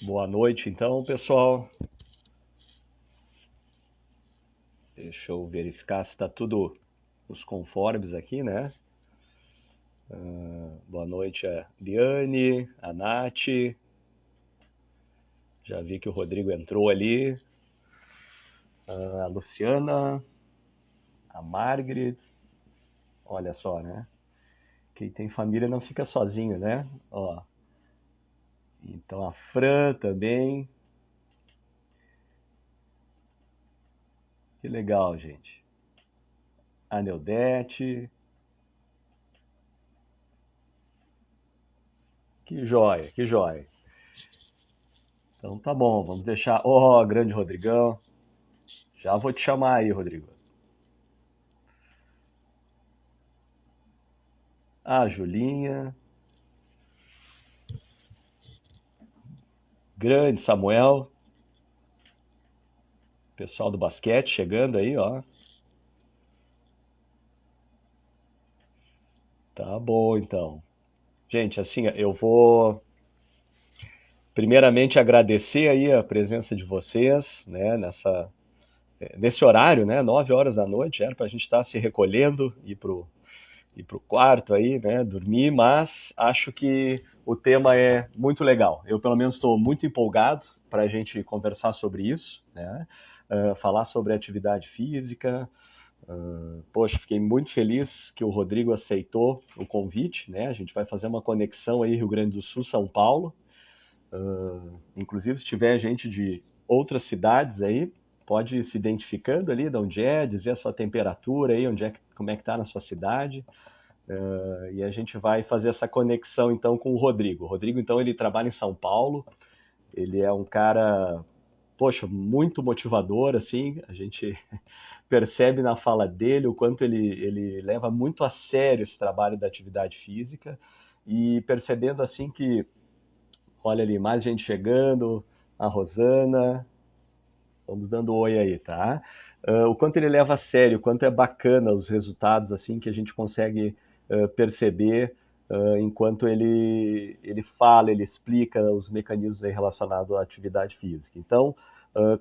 Boa noite, então, pessoal. Deixa eu verificar se está tudo os conformes aqui, né? Boa noite a Liane, a Nath. Já vi que o Rodrigo entrou ali. A Luciana, a Margaret. Olha só, né? Quem tem família não fica sozinho, né? Ó, então a Fran também. Que legal, gente. A Neudete. Que joia, que joia. Então tá bom, vamos deixar. Ó, grande Rodrigão. Já vou te chamar aí, Rodrigo. A Julinha, grande Samuel, pessoal do basquete chegando aí, ó. Tá bom, então. Gente, assim, eu vou primeiramente agradecer aí a presença de vocês, né, nesse horário, né, 9 horas da noite, era pra gente estar se recolhendo, ir pro quarto aí, né, dormir, mas acho que o tema é muito legal. Eu, pelo menos, estou muito empolgado para a gente conversar sobre isso, né, falar sobre atividade física. Poxa, fiquei muito feliz que o Rodrigo aceitou o convite, né? A gente vai fazer uma conexão aí Rio Grande do Sul, São Paulo. Inclusive, se tiver gente de outras cidades aí, pode ir se identificando ali de onde é, dizer a sua temperatura aí, como é que tá na sua cidade. E a gente vai fazer essa conexão então com o Rodrigo. O Rodrigo, então, ele trabalha em São Paulo. Ele é um cara, poxa, muito motivador, assim. A gente percebe na fala dele o quanto ele leva muito a sério esse trabalho da atividade física e percebendo assim que, olha ali, mais gente chegando, a Rosana, vamos dando oi aí, tá? O quanto ele leva a sério, o quanto é bacana os resultados assim que a gente consegue perceber enquanto ele fala, ele explica os mecanismos aí relacionados à atividade física. Então,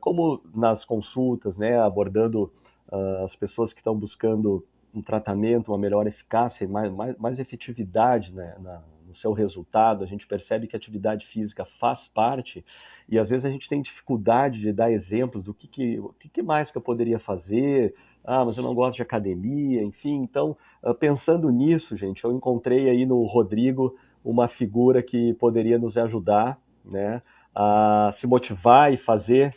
como nas consultas, né, abordando as pessoas que estão buscando um tratamento, uma melhor eficácia e mais efetividade, né, no seu resultado, a gente percebe que a atividade física faz parte e às vezes a gente tem dificuldade de dar exemplos do que mais que eu poderia fazer. Ah, mas eu não gosto de academia, enfim. Então, pensando nisso, gente, eu encontrei aí no Rodrigo uma figura que poderia nos ajudar, né, a se motivar e fazer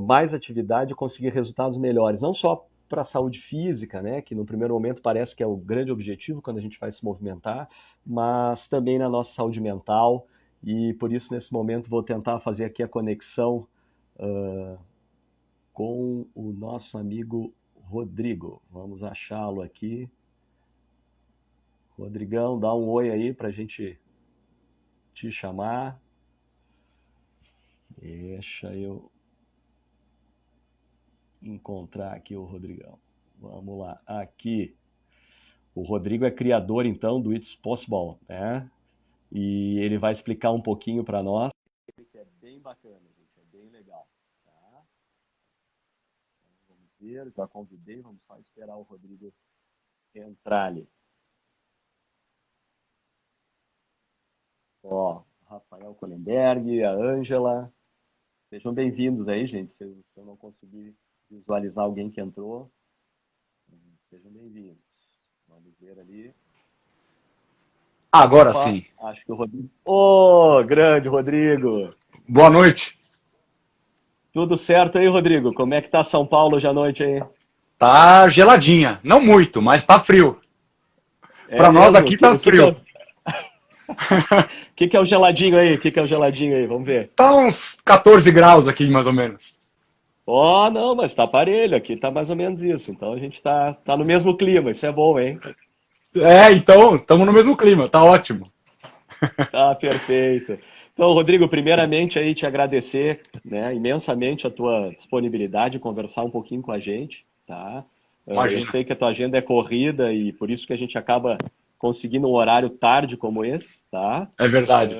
mais atividade e conseguir resultados melhores, não só para a saúde física, né, que no primeiro momento parece que é o grande objetivo quando a gente vai se movimentar, mas também na nossa saúde mental. E por isso, nesse momento, vou tentar fazer aqui a conexão com o nosso amigo Rodrigo. Vamos achá-lo aqui. Rodrigão, dá um oi aí para a gente te chamar. Deixa eu encontrar aqui o Rodrigão. Vamos lá. Aqui. O Rodrigo é criador, então, do It's Possible, né? E ele vai explicar um pouquinho para nós. Que é bem bacana, gente. É bem legal. Tá? Vamos ver. Já convidei. Vamos só esperar o Rodrigo entrar ali. Ó, Rafael Kolenberg, a Ângela. Sejam bem-vindos aí, gente. Se eu não conseguir visualizar alguém que entrou, sejam bem-vindos. Vamos ver ali. Agora Opa, sim. acho que o Rodrigo. Ô, grande Rodrigo! Boa noite. Tudo certo aí, Rodrigo? Como é que tá São Paulo hoje à noite aí? Tá geladinha. Não muito, mas tá frio. É Pra nós mesmo? aqui tá frio. Que é o geladinho aí? O que é o geladinho aí? Vamos ver. Tá uns 14 graus aqui, mais ou menos. Ó, não, mas tá parelho, aqui tá mais ou menos isso. Então a gente tá no mesmo clima, isso é bom, hein? É, então, estamos no mesmo clima, tá ótimo. Tá perfeito. Então, Rodrigo, primeiramente aí te agradecer, né, imensamente a tua disponibilidade de conversar um pouquinho com a gente, tá? Eu Imagina. sei que a tua agenda é corrida e por isso que a gente acaba conseguindo um horário tarde como esse, tá? É verdade.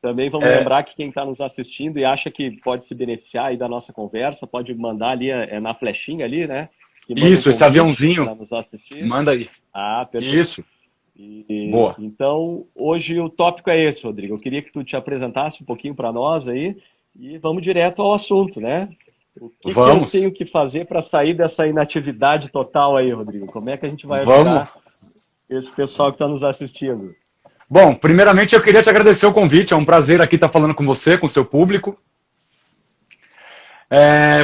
também vamos lembrar que quem está nos assistindo e acha que pode se beneficiar aí da nossa conversa, pode mandar ali na flechinha ali, né? Que manda Isso, esse aviãozinho, para nos assistir. manda aí. Ah, perfeito. Isso, boa. Então, hoje o tópico é esse, Rodrigo. Eu queria que tu te apresentasse um pouquinho para nós aí e vamos direto ao assunto, né? O que que eu tenho que fazer para sair dessa inatividade total aí, Rodrigo? Como é que a gente vai ajudar esse pessoal que está nos assistindo? Bom, primeiramente eu queria te agradecer o convite, é um prazer aqui estar falando com você, com o seu público.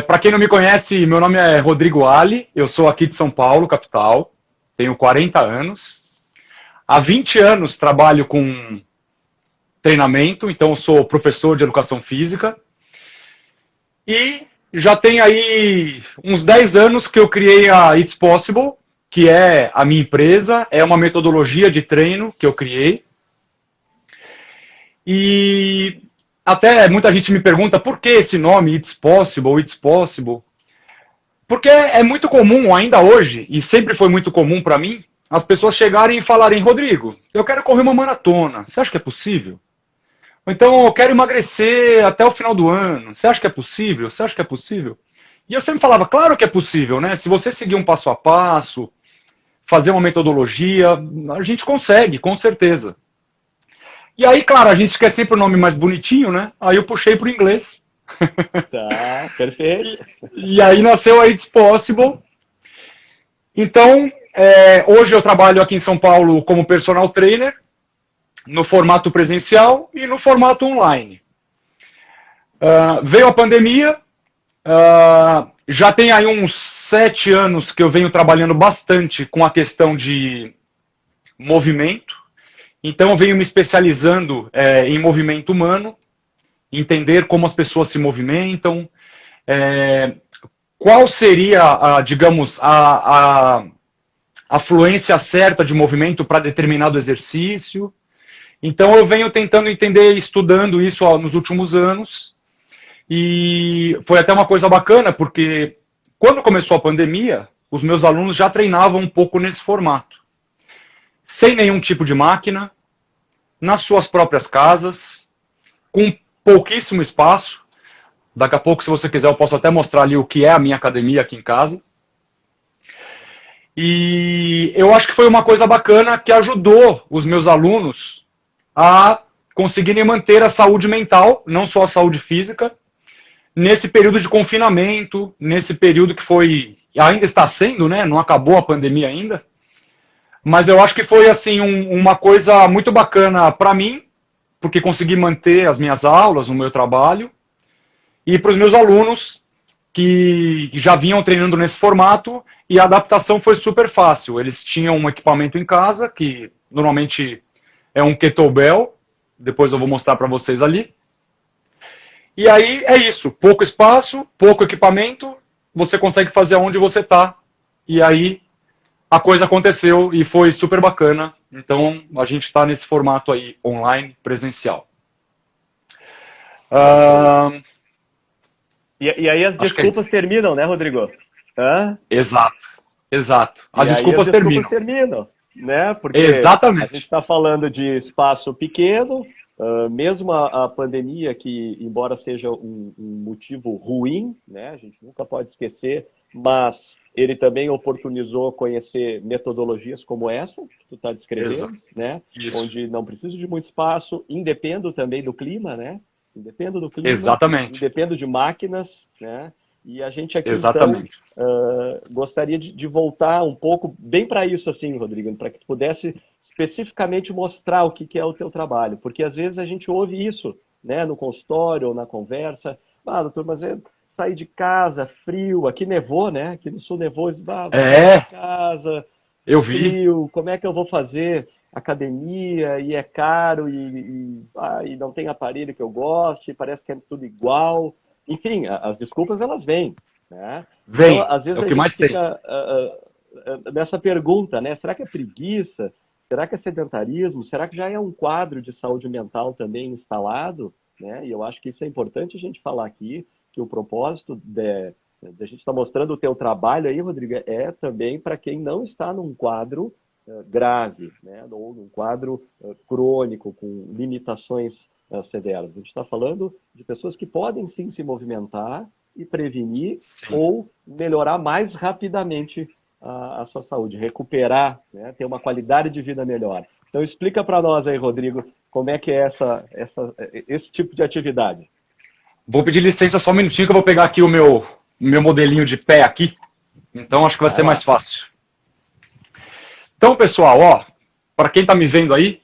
Para quem não me conhece, meu nome é Rodrigo Ali, eu sou aqui de São Paulo, capital, tenho 40 anos. Há 20 anos trabalho com treinamento, então eu sou professor de educação física. E já tem aí uns 10 anos que eu criei a It's Possible, que é a minha empresa, é uma metodologia de treino que eu criei. E até muita gente me pergunta por que esse nome, It's Possible, It's Possible. Porque é muito comum ainda hoje, e sempre foi muito comum para mim, as pessoas chegarem e falarem, Rodrigo, eu quero correr uma maratona, você acha que é possível? Ou então, eu quero emagrecer até o final do ano, você acha que é possível? Você acha que é possível? E eu sempre falava, claro que é possível, né? Se você seguir um passo a passo, fazer uma metodologia, a gente consegue, com certeza. E aí, claro, a gente quer sempre o nome mais bonitinho, né? Aí eu puxei pro inglês. Tá, perfeito. E aí nasceu a It's Possible. Então, hoje eu trabalho aqui em São Paulo como personal trainer, no formato presencial e no formato online. Veio a pandemia, já tem aí uns 7 anos que eu venho trabalhando bastante com a questão de movimento. Então eu venho me especializando em movimento humano, entender como as pessoas se movimentam, qual seria, digamos, a fluência certa de movimento para determinado exercício. Então eu venho tentando entender, estudando isso nos últimos anos, e foi até uma coisa bacana, porque quando começou a pandemia, os meus alunos já treinavam um pouco nesse formato. Sem nenhum tipo de máquina, nas suas próprias casas, com pouquíssimo espaço. Daqui a pouco, se você quiser, eu posso até mostrar ali o que é a minha academia aqui em casa. E eu acho que foi uma coisa bacana que ajudou os meus alunos a conseguirem manter a saúde mental, não só a saúde física, nesse período de confinamento, nesse período que foi, ainda está sendo, né? Não acabou a pandemia ainda. Mas eu acho que foi assim uma coisa muito bacana para mim, porque consegui manter as minhas aulas, o meu trabalho, e para os meus alunos que já vinham treinando nesse formato, e a adaptação foi super fácil. Eles tinham um equipamento em casa, que normalmente é um kettlebell, depois eu vou mostrar para vocês ali. E aí é isso, pouco espaço, pouco equipamento, você consegue fazer onde você está, e aí a coisa aconteceu e foi super bacana. Então, a gente está nesse formato aí, online, presencial. E aí as desculpas terminam, né, Rodrigo? Exato, exato. As desculpas terminam, né? Porque exatamente. A gente está falando de espaço pequeno, mesmo a pandemia, que embora seja um motivo ruim, né, a gente nunca pode esquecer, mas ele também oportunizou conhecer metodologias como essa que tu está descrevendo, né? Isso. Onde não precisa de muito espaço, independo também do clima, né? Independo do clima, exatamente. independo de máquinas, né? E a gente aqui, exatamente. Então, gostaria de voltar um pouco bem para isso, assim, Rodrigo, para que tu pudesse especificamente mostrar o que é o teu trabalho, porque às vezes a gente ouve isso, né, no consultório ou na conversa, doutor, mas eu saí de casa, frio, aqui nevou, né, aqui no sul nevou, de casa, eu frio, como é que eu vou fazer academia, e é caro, e não tem aparelho que eu goste, parece que é tudo igual, enfim, as desculpas elas vêm, né? Vem, então, às vezes é o que a gente mais fica nessa pergunta, né? Será que é preguiça? Será que é sedentarismo? Será que já é um quadro de saúde mental também instalado? Né? E eu acho que isso é importante a gente falar aqui, que o propósito da gente estar mostrando o teu trabalho aí, Rodrigo, é também para quem não está num quadro grave, né? Ou num quadro crônico, com limitações as severas. A gente está falando de pessoas que podem sim se movimentar e prevenir Sim. ou melhorar mais rapidamente a sua saúde, recuperar, né, ter uma qualidade de vida melhor. Então explica para nós aí, Rodrigo, como é que é esse tipo de atividade. Vou pedir licença só um minutinho que eu vou pegar aqui o meu modelinho de pé aqui. Então acho que vai Vai ser mais lá. fácil. Então, pessoal, ó, para quem está me vendo aí,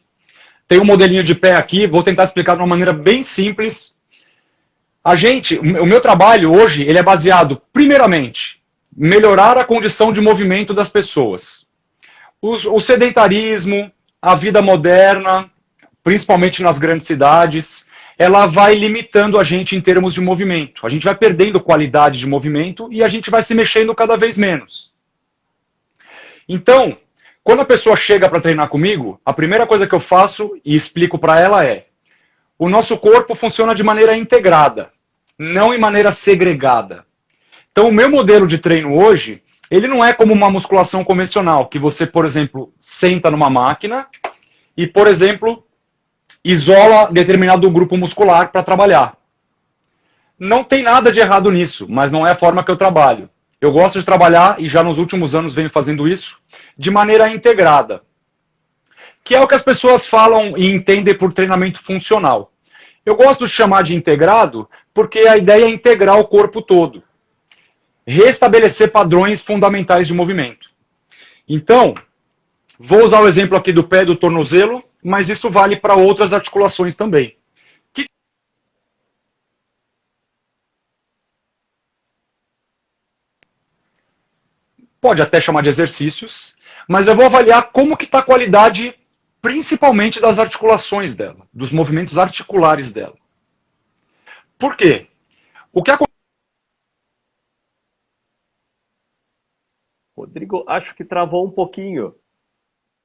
tem um modelinho de pé aqui, vou tentar explicar de uma maneira bem simples. O meu trabalho hoje, ele é baseado, primeiramente, em melhorar a condição de movimento das pessoas. O sedentarismo, a vida moderna, principalmente nas grandes cidades, ela vai limitando a gente em termos de movimento. A gente vai perdendo qualidade de movimento e a gente vai se mexendo cada vez menos. Então, quando a pessoa chega para treinar comigo, a primeira coisa que eu faço e explico para ela é: o nosso corpo funciona de maneira integrada, não em maneira segregada. Então, o meu modelo de treino hoje, ele não é como uma musculação convencional, que você, por exemplo, senta numa máquina e, por exemplo, isola determinado grupo muscular para trabalhar. Não tem nada de errado nisso, mas não é a forma que eu trabalho. Eu gosto de trabalhar, e já nos últimos anos venho fazendo isso, de maneira integrada. Que é o que as pessoas falam e entendem por treinamento funcional. Eu gosto de chamar de integrado porque a ideia é integrar o corpo todo. Restabelecer padrões fundamentais de movimento. Então, vou usar o exemplo aqui do pé e do tornozelo, mas isso vale para outras articulações também. Pode até chamar de exercícios, mas eu vou avaliar como que está a qualidade, principalmente das articulações dela, dos movimentos articulares dela. Por quê? O que acontece? Rodrigo, acho que travou um pouquinho.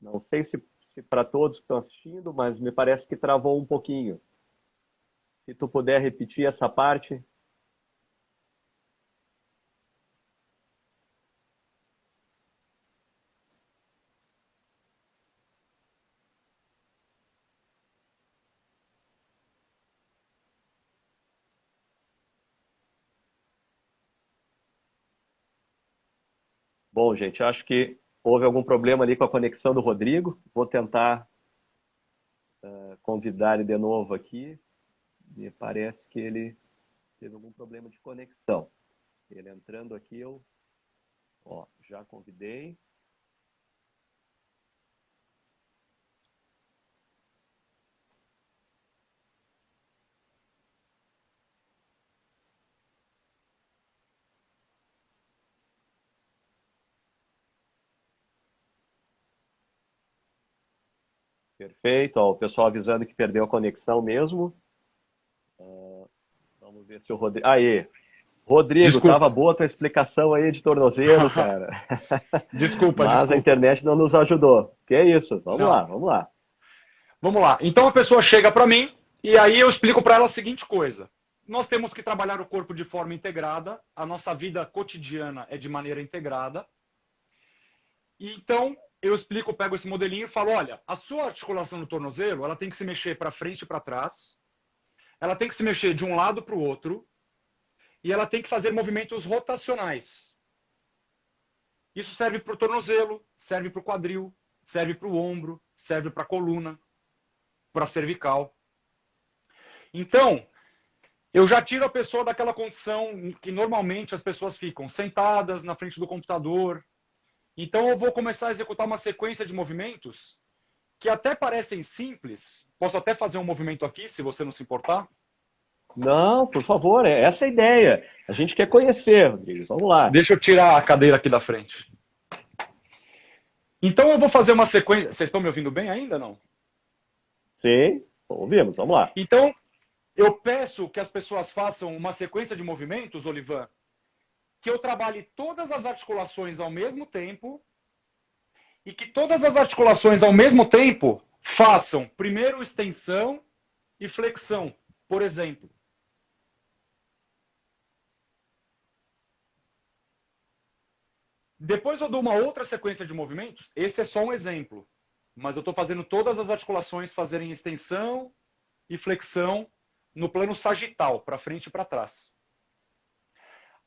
Não sei se para todos que estão assistindo, mas me parece que travou um pouquinho. Se tu puder repetir essa parte. Bom, gente, acho que houve algum problema ali com a conexão do Rodrigo. Vou tentar convidar ele de novo aqui. Me parece que ele teve algum problema de conexão. Ele entrando aqui, já convidei. Perfeito. Ó, o pessoal avisando que perdeu a conexão mesmo. Vamos ver se o Rodrigo. Aí, Rodrigo, tava Desculpa. boa a tua explicação aí de tornozelo, cara. Desculpa, Mas a desculpa. internet não nos ajudou. Que é isso? Vamos lá, Não. vamos lá. Vamos lá. Então a pessoa chega para mim e aí eu explico para ela a seguinte coisa. Nós temos que trabalhar o corpo de forma integrada, a nossa vida cotidiana é de maneira integrada. E então eu explico, pego esse modelinho e falo, olha, a sua articulação no tornozelo, ela tem que se mexer para frente e para trás, ela tem que se mexer de um lado para o outro e ela tem que fazer movimentos rotacionais. Isso serve para o tornozelo, serve para o quadril, serve para o ombro, serve para a coluna, para a cervical. Então, eu já tiro a pessoa daquela condição que normalmente as pessoas ficam sentadas na frente do computador. Então eu vou começar a executar uma sequência de movimentos que até parecem simples. Posso até fazer um movimento aqui, se você não se importar? Não, por favor, é essa a ideia. A gente quer conhecer, Rodrigo. Vamos lá. Deixa eu tirar a cadeira aqui da frente. Então eu vou fazer uma sequência. Vocês estão me ouvindo bem ainda, não? Sim, ouvimos, vamos lá. Então, eu peço que as pessoas façam uma sequência de movimentos, Olivan, que eu trabalhe todas as articulações ao mesmo tempo e que todas as articulações ao mesmo tempo façam primeiro extensão e flexão, por exemplo. Depois eu dou uma outra sequência de movimentos. Esse é só um exemplo. Mas eu estou fazendo todas as articulações fazerem extensão e flexão no plano sagital, para frente e para trás.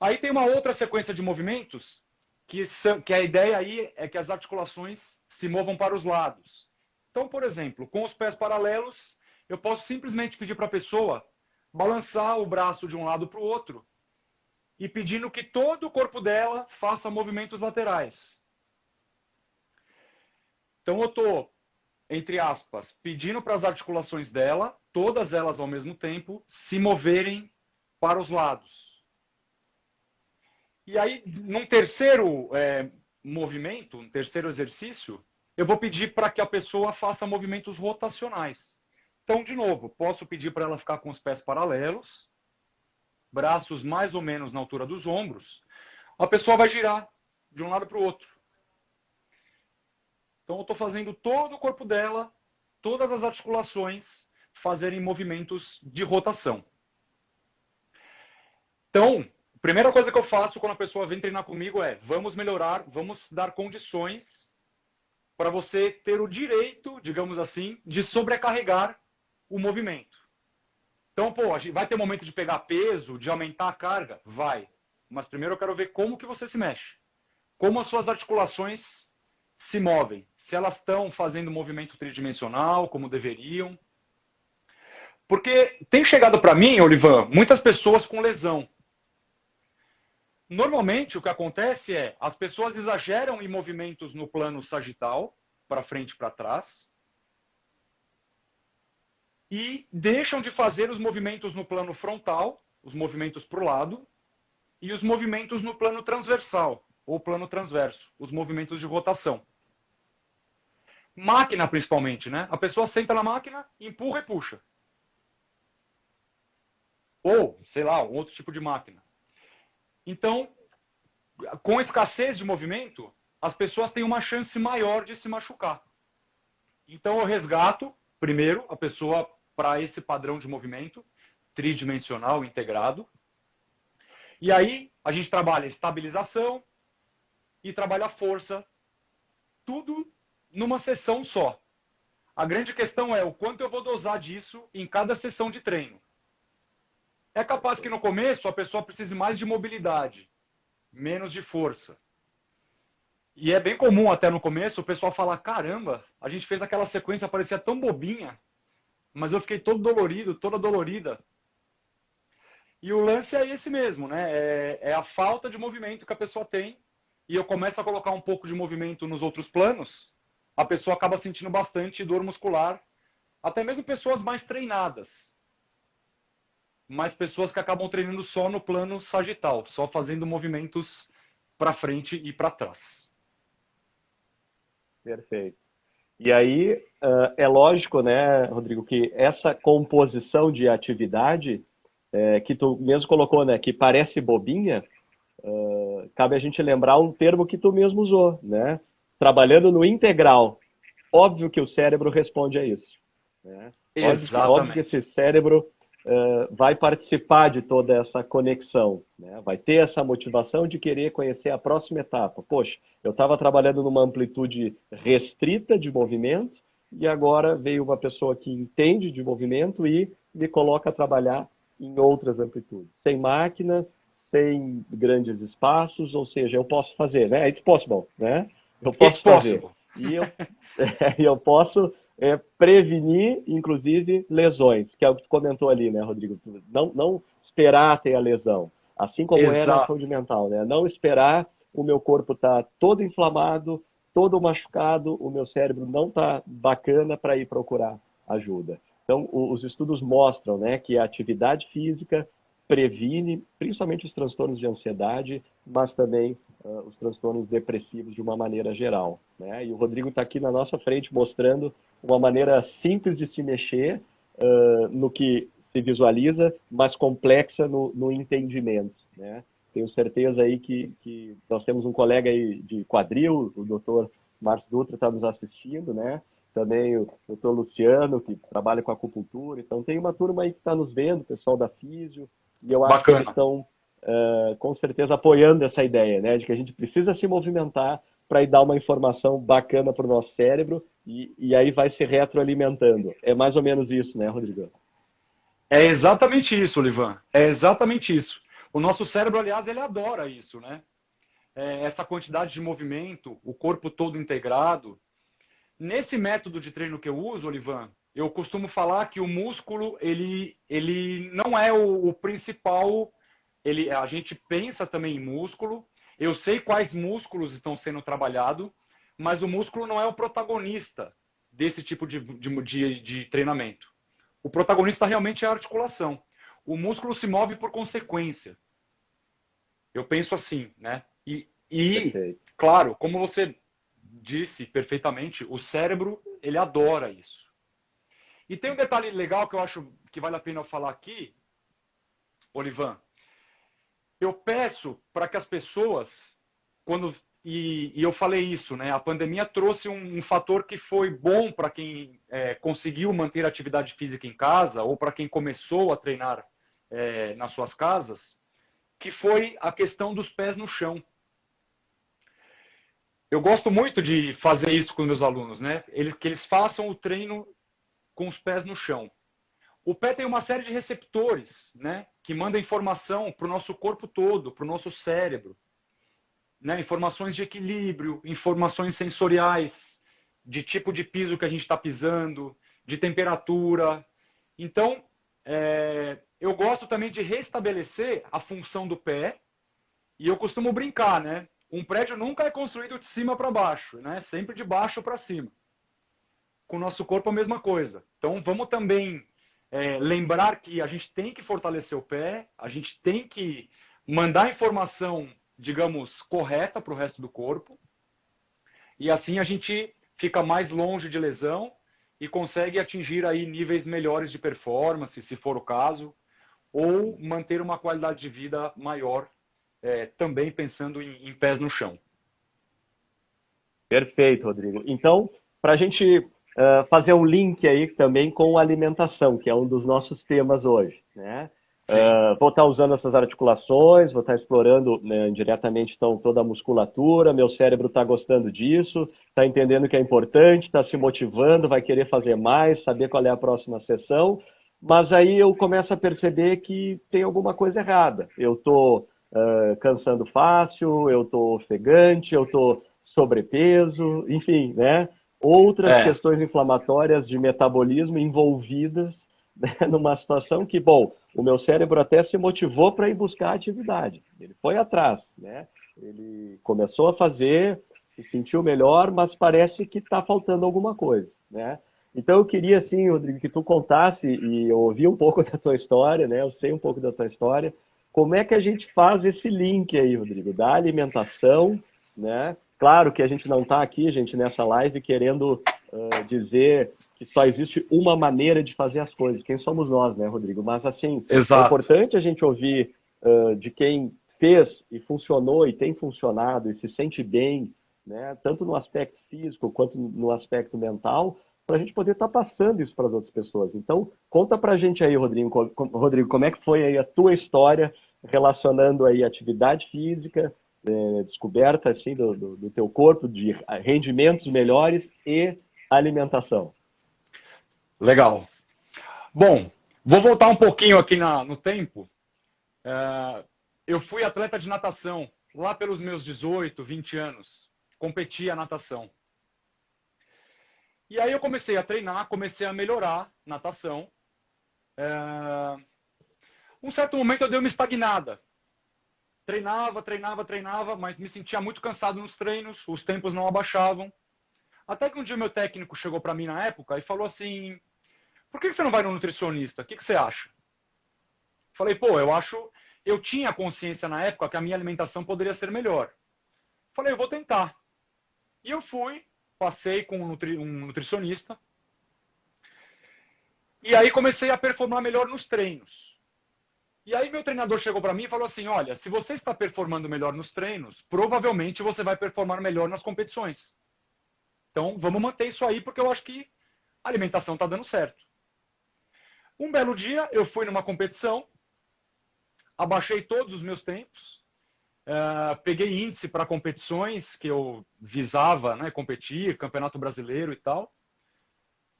Aí tem uma outra sequência de movimentos que a ideia aí é que as articulações se movam para os lados. Então, por exemplo, com os pés paralelos, eu posso simplesmente pedir para a pessoa balançar o braço de um lado para o outro e pedindo que todo o corpo dela faça movimentos laterais. Então eu estou, entre aspas, pedindo para as articulações dela, todas elas ao mesmo tempo, se moverem para os lados. E aí, num terceiro movimento, um terceiro exercício, eu vou pedir para que a pessoa faça movimentos rotacionais. Então, de novo, posso pedir para ela ficar com os pés paralelos, braços mais ou menos na altura dos ombros. A pessoa vai girar de um lado para o outro. Então, eu estou fazendo todo o corpo dela, todas as articulações, fazerem movimentos de rotação. Então, a primeira coisa que eu faço quando a pessoa vem treinar comigo é: vamos melhorar, vamos dar condições para você ter o direito, digamos assim, de sobrecarregar o movimento. Então, pô, vai ter momento de pegar peso, de aumentar a carga? Vai. Mas primeiro eu quero ver como que você se mexe. Como as suas articulações se movem. Se elas estão fazendo movimento tridimensional, como deveriam. Porque tem chegado para mim, Olivan, muitas pessoas com lesão. Normalmente o que acontece é, as pessoas exageram em movimentos no plano sagital, para frente e para trás, e deixam de fazer os movimentos no plano frontal, os movimentos para o lado, e os movimentos no plano transversal, ou plano transverso, os movimentos de rotação. Máquina, principalmente, né? A pessoa senta na máquina, empurra e puxa. Ou, sei lá, um outro tipo de máquina. Então, com escassez de movimento, as pessoas têm uma chance maior de se machucar. Então, eu resgato, primeiro, a pessoa para esse padrão de movimento tridimensional, integrado. E aí, a gente trabalha estabilização e trabalha força, tudo numa sessão só. A grande questão é o quanto eu vou dosar disso em cada sessão de treino. É capaz que no começo a pessoa precise mais de mobilidade, menos de força. E é bem comum até no começo o pessoal falar: caramba, a gente fez aquela sequência, parecia tão bobinha, mas eu fiquei todo dolorido, toda dolorida. E o lance é esse mesmo, né? É a falta de movimento que a pessoa tem, e eu começo a colocar um pouco de movimento nos outros planos, a pessoa acaba sentindo bastante dor muscular, até mesmo pessoas mais treinadas. Mas pessoas que acabam treinando só no plano sagital, só fazendo movimentos para frente e para trás. Perfeito. E aí, é lógico, né, Rodrigo, que essa composição de atividade, que tu mesmo colocou, né, que parece bobinha, cabe a gente lembrar um termo que tu mesmo usou, né? Trabalhando no integral. Óbvio que o cérebro responde a isso, né? Óbvio que esse cérebro vai participar de toda essa conexão, né? Vai ter essa motivação de querer conhecer a próxima etapa. Poxa, eu estava trabalhando numa amplitude restrita de movimento e agora veio uma pessoa que entende de movimento e me coloca a trabalhar em outras amplitudes. Sem máquina, sem grandes espaços, ou seja, eu posso fazer, né? It's possible, né? Eu posso fazer. E eu posso prevenir, inclusive, lesões, que é o que tu comentou ali, né, Rodrigo? Não esperar ter a lesão, assim como é na saúde mental, né? Não esperar o meu corpo estar todo inflamado, todo machucado, o meu cérebro não está bacana para ir procurar ajuda. Então, os estudos mostram, né, que a atividade física previne principalmente os transtornos de ansiedade, mas também os transtornos depressivos de uma maneira geral, né? E o Rodrigo está aqui na nossa frente mostrando uma maneira simples de se mexer no que se visualiza, mas complexa no entendimento, né? Tenho certeza aí que nós temos um colega aí de quadril, o Dr. Márcio Dutra está nos assistindo, né? Também o Dr. Luciano, que trabalha com acupuntura. Então tem uma turma aí que está nos vendo, o pessoal da Físio, e eu acho que eles estão com certeza apoiando essa ideia, né? De que a gente precisa se movimentar para ir dar uma informação bacana para o nosso cérebro e aí vai se retroalimentando. É mais ou menos isso, né, Rodrigo? É exatamente isso, Olivan. É exatamente isso. O nosso cérebro, aliás, ele adora isso, né? Essa quantidade de movimento, o corpo todo integrado. Nesse método de treino que eu uso, Olivan, eu costumo falar que o músculo, ele não é o principal. A gente pensa também em músculo. Eu sei quais músculos estão sendo trabalhados, mas o músculo não é o protagonista desse tipo de treinamento. O protagonista realmente é a articulação. O músculo se move por consequência. Eu penso assim, né? Perfeito. Claro, como você disse perfeitamente, o cérebro, ele adora isso. E tem um detalhe legal que eu acho que vale a pena eu falar aqui, Olivan. Eu peço para que as pessoas, quando e eu falei isso, né? A pandemia trouxe um fator que foi bom para quem conseguiu manter a atividade física em casa ou para quem começou a treinar nas suas casas, que foi a questão dos pés no chão. Eu gosto muito de fazer isso com meus alunos, né? Que eles façam o treino com os pés no chão. O pé tem uma série de receptores, né? Que manda informação para o nosso corpo todo, para o nosso cérebro. Né? Informações de equilíbrio, informações sensoriais, de tipo de piso que a gente está pisando, de temperatura. Então, eu gosto também de restabelecer a função do pé. E eu costumo brincar, né? Um prédio nunca é construído de cima para baixo, né? Sempre de baixo para cima. Com o nosso corpo a mesma coisa. Então vamos também lembrar que a gente tem que fortalecer o pé, a gente tem que mandar informação, digamos, correta para o resto do corpo. E assim a gente fica mais longe de lesão e consegue atingir aí níveis melhores de performance, se for o caso, ou manter uma qualidade de vida maior, também pensando em pés no chão. Perfeito, Rodrigo. Então, para a gente fazer um link aí também com a alimentação, que é um dos nossos temas hoje, né? Sim. Vou estar usando essas articulações, vou estar explorando, né, diretamente então, toda a musculatura, meu cérebro está gostando disso, está entendendo que é importante, está se motivando, vai querer fazer mais, saber qual é a próxima sessão, mas aí eu começo a perceber que tem alguma coisa errada. Eu estou cansando fácil, eu estou ofegante, eu estou sobrepeso, enfim, né? Outras É, questões inflamatórias de metabolismo envolvidas, né, numa situação que, bom, o meu cérebro até se motivou para ir buscar a atividade. Ele foi atrás, né? Ele começou a fazer, se sentiu melhor, mas parece que está faltando alguma coisa, né? Então eu queria, assim, Rodrigo, que tu contasse, e eu ouvi um pouco da tua história, né? Eu sei um pouco da tua história. Como é que a gente faz esse link aí, Rodrigo, da alimentação, né? Claro que a gente não está aqui, gente, nessa live querendo dizer que só existe uma maneira de fazer as coisas. Quem somos nós, né, Rodrigo? Mas, assim, é exato. importante a gente ouvir de quem fez e funcionou e tem funcionado e se sente bem, né, tanto no aspecto físico quanto no aspecto mental, para a gente poder estar passando isso para as outras pessoas. Então, conta para a gente aí, Rodrigo, Rodrigo, como é que foi aí a tua história relacionando aí atividade física, descoberta assim do teu corpo, de rendimentos melhores e alimentação. Legal. Bom, vou voltar um pouquinho aqui no tempo. Eu fui atleta de natação lá pelos meus 18, 20 anos. Competia natação. E aí eu comecei a treinar, comecei a melhorar natação. Um certo momento eu dei uma estagnada. Treinava, mas me sentia muito cansado nos treinos, os tempos não abaixavam. Até que um dia meu técnico chegou para mim na época e falou assim: por que você não vai no nutricionista? O que você acha? Falei, pô, eu tinha consciência na época que a minha alimentação poderia ser melhor. Falei, eu vou tentar. E eu fui, passei com um nutricionista. E aí comecei a performar melhor nos treinos. E aí meu treinador chegou para mim e falou assim, olha, se você está performando melhor nos treinos, provavelmente você vai performar melhor nas competições. Então vamos manter isso aí, porque eu acho que a alimentação está dando certo. Um belo dia eu fui numa competição, abaixei todos os meus tempos, peguei índice para competições que eu visava, né, competir, campeonato brasileiro e tal.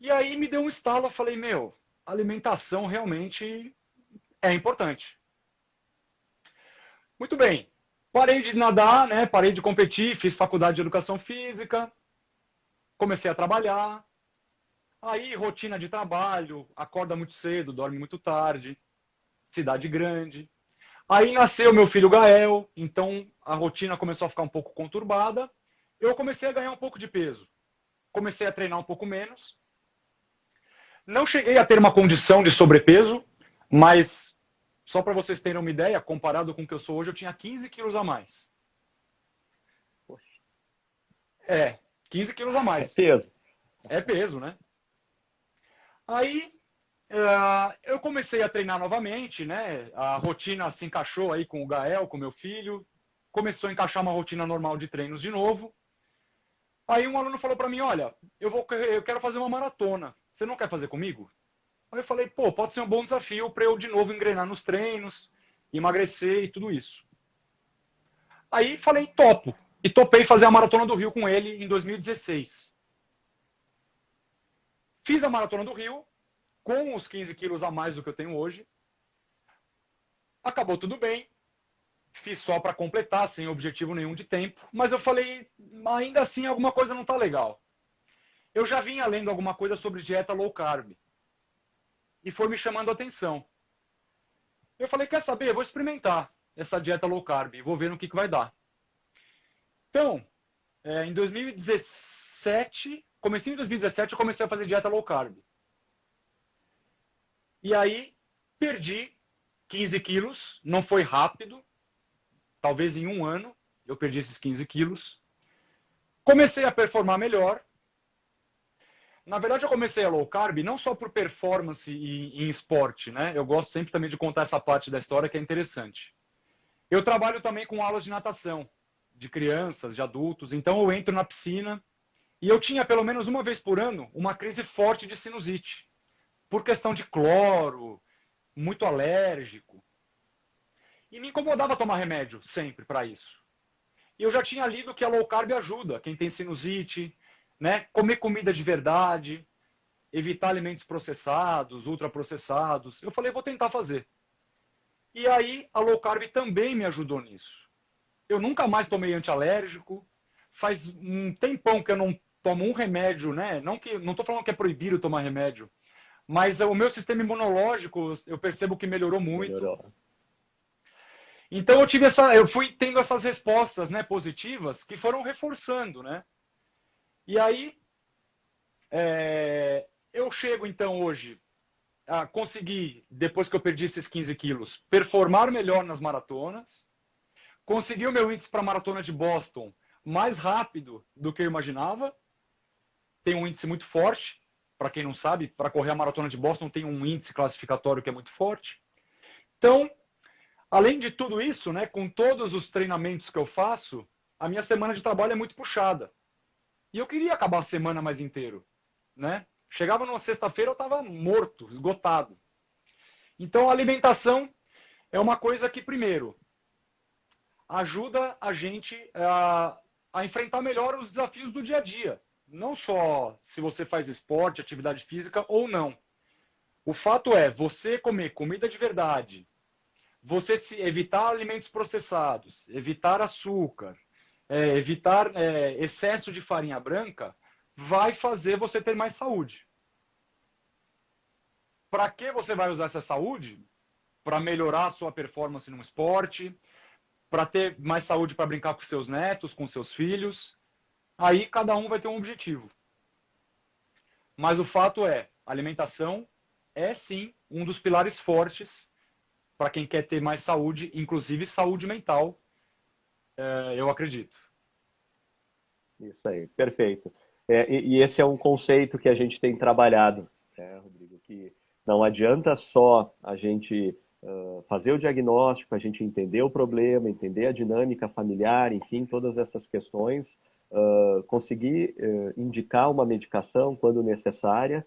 E aí me deu um estalo, eu falei, meu, a alimentação realmente é importante. Muito bem. Parei de nadar, né? Parei de competir, fiz faculdade de educação física, comecei a trabalhar. Aí, rotina de trabalho, acorda muito cedo, dorme muito tarde, cidade grande. Aí nasceu meu filho Gael, então a rotina começou a ficar um pouco conturbada. Eu comecei a ganhar um pouco de peso. Comecei a treinar um pouco menos. Não cheguei a ter uma condição de sobrepeso, mas só para vocês terem uma ideia, comparado com o que eu sou hoje, eu tinha 15 quilos a mais. Poxa, É, 15 quilos a é mais. peso. É peso, né? Aí eu comecei a treinar novamente, né? A rotina se encaixou aí com o Gael, com meu filho. Começou a encaixar uma rotina normal de treinos de novo. Aí um aluno falou para mim, olha, eu quero fazer uma maratona. Você não quer fazer comigo? Aí eu falei, pô, pode ser um bom desafio para eu de novo engrenar nos treinos, emagrecer e tudo isso. Aí falei, topo. E topei fazer a Maratona do Rio com ele em 2016. Fiz a Maratona do Rio, com os 15 quilos a mais do que eu tenho hoje. Acabou tudo bem. Fiz só para completar, sem objetivo nenhum de tempo. Mas eu falei, ainda assim alguma coisa não está legal. Eu já vinha lendo alguma coisa sobre dieta low carb. E foi me chamando a atenção. Eu falei, quer saber? Eu vou experimentar essa dieta low carb. Vou ver no que vai dar. Então, em 2017, comecei em 2017, eu comecei a fazer dieta low carb. E aí, perdi 15 quilos. Não foi rápido. Talvez em um ano eu perdi esses 15 quilos. Comecei a performar melhor. Na verdade, eu comecei a low carb não só por performance em esporte, né? Eu gosto sempre também de contar essa parte da história que é interessante. Eu trabalho também com aulas de natação, de crianças, de adultos. Então eu entro na piscina e eu tinha pelo menos uma vez por ano uma crise forte de sinusite. Por questão de cloro, muito alérgico. E me incomodava tomar remédio sempre para isso. E eu já tinha lido que a low carb ajuda quem tem sinusite, né? Comer comida de verdade, evitar alimentos processados, ultraprocessados. Eu falei, vou tentar fazer. E aí a low carb também me ajudou nisso. Eu nunca mais tomei antialérgico. Faz um tempão que eu não tomo um remédio, né? Não estou falando que é proibido tomar remédio, mas o meu sistema imunológico eu percebo que melhorou muito. Melhorou. Então eu fui tendo essas respostas, né, positivas que foram reforçando, né? E aí eu chego então hoje a conseguir, depois que eu perdi esses 15 quilos, performar melhor nas maratonas, conseguir o meu índice para a maratona de Boston mais rápido do que eu imaginava. Tem um índice muito forte, para quem não sabe, para correr a maratona de Boston tem um índice classificatório que é muito forte. Então, além de tudo isso, né, com todos os treinamentos que eu faço, a minha semana de trabalho é muito puxada. E eu queria acabar a semana mais inteiro, né? Chegava numa sexta-feira eu estava morto, esgotado. Então a alimentação é uma coisa que, primeiro, ajuda a gente a enfrentar melhor os desafios do dia a dia. Não só se você faz esporte, atividade física ou não. O fato é, você comer comida de verdade, você evitar alimentos processados, evitar açúcar, evitar excesso de farinha branca, vai fazer você ter mais saúde. Para que você vai usar essa saúde? Para melhorar a sua performance no esporte, para ter mais saúde para brincar com seus netos, com seus filhos. Aí cada um vai ter um objetivo. Mas o fato é, a alimentação é sim um dos pilares fortes para quem quer ter mais saúde, inclusive saúde mental, eu acredito. Isso aí, perfeito. E esse é um conceito que a gente tem trabalhado, né, Rodrigo? Que não adianta só a gente fazer o diagnóstico, a gente entender o problema, entender a dinâmica familiar, enfim, todas essas questões, conseguir indicar uma medicação quando necessária,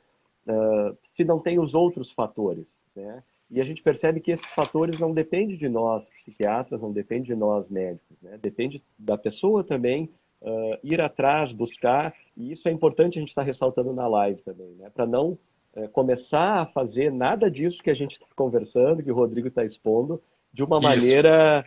se não tem os outros fatores, né? E a gente percebe que esses fatores não dependem de nós, psiquiatras, não dependem de nós, médicos, né? Depende da pessoa também ir atrás, buscar, e isso é importante a gente estar ressaltando na live também, né? Para não começar a fazer nada disso que a gente está conversando, que o Rodrigo está expondo, de uma Isso. maneira,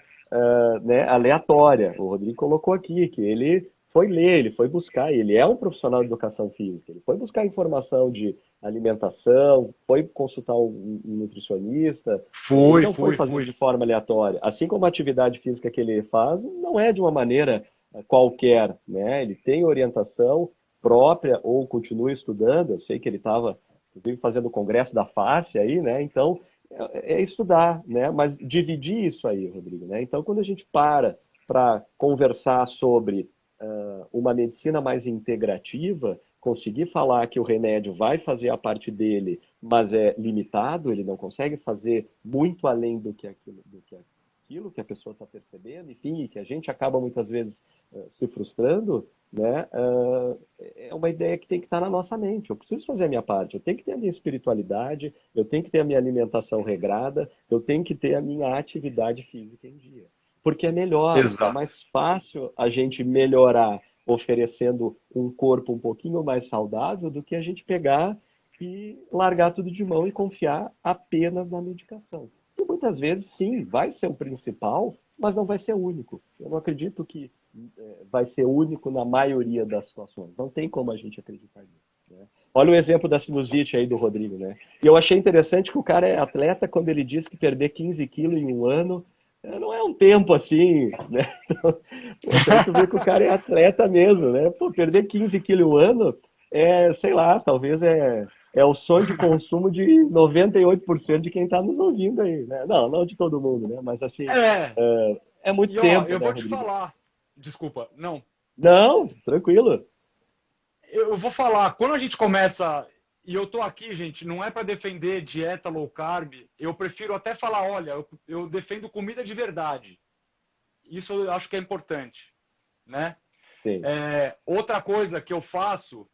né, aleatória. O Rodrigo colocou aqui que ele foi ler, ele foi buscar, ele é um profissional de educação física, ele foi buscar informação de alimentação, foi consultar um nutricionista, ele Fui, não foi fui, fazendo fui. de forma aleatória. Assim como a atividade física que ele faz não é de uma maneira qualquer, né? Ele tem orientação própria ou continua estudando. Eu sei que ele estava, inclusive, fazendo o congresso da face aí, né? Então, é estudar, né? Mas dividir isso aí, Rodrigo, né? Então, quando a gente para conversar sobre uma medicina mais integrativa, conseguir falar que o remédio vai fazer a parte dele, mas é limitado, ele não consegue fazer muito além do que a pessoa está percebendo, enfim, que a gente acaba muitas vezes se frustrando, né? É uma ideia que tem que estar na nossa mente. Eu preciso fazer a minha parte, eu tenho que ter a minha espiritualidade, eu tenho que ter a minha alimentação regrada, eu tenho que ter a minha atividade física em dia. Porque é melhor, é Exato. mais fácil a gente melhorar oferecendo um corpo um pouquinho mais saudável do que a gente pegar e largar tudo de mão e confiar apenas na medicação. E muitas vezes, sim, vai ser o principal, mas não vai ser o único. Eu não acredito que vai ser único na maioria das situações. Não tem como a gente acreditar nisso. Né? Olha o exemplo da sinusite aí do Rodrigo, né? E eu achei interessante que o cara é atleta quando ele diz que perder 15 quilos em um ano não é um tempo assim, né? Então, poxa, aí tu vê que o cara é atleta mesmo, né? Pô, perder 15 quilos em um ano sei lá, talvez é o sonho de consumo de 98% de quem está nos ouvindo aí, né? Não, não de todo mundo, né? Mas assim, É, é muito e ó, tempo, eu né, vou te Rodrigo? falar. Desculpa, não. Não, tranquilo. Eu vou falar, quando a gente começa, e eu tô aqui, gente, não é para defender dieta low carb, eu prefiro até falar, olha, eu defendo comida de verdade. Isso eu acho que é importante, né? Sim, Outra coisa que eu faço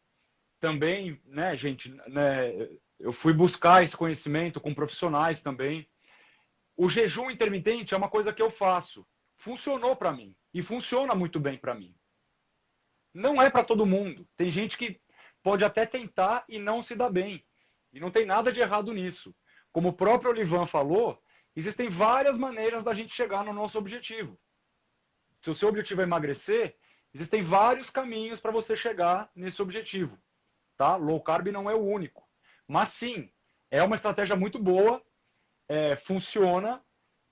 também, né, gente, né, eu fui buscar esse conhecimento com profissionais também. O jejum intermitente é uma coisa que eu faço. Funcionou para mim e funciona muito bem para mim. Não é para todo mundo. Tem gente que pode até tentar e não se dá bem. E não tem nada de errado nisso. Como o próprio Olivan falou, existem várias maneiras da gente chegar no nosso objetivo. Se o seu objetivo é emagrecer, existem vários caminhos para você chegar nesse objetivo. Tá? Low carb não é o único. Mas sim, é uma estratégia muito boa, funciona,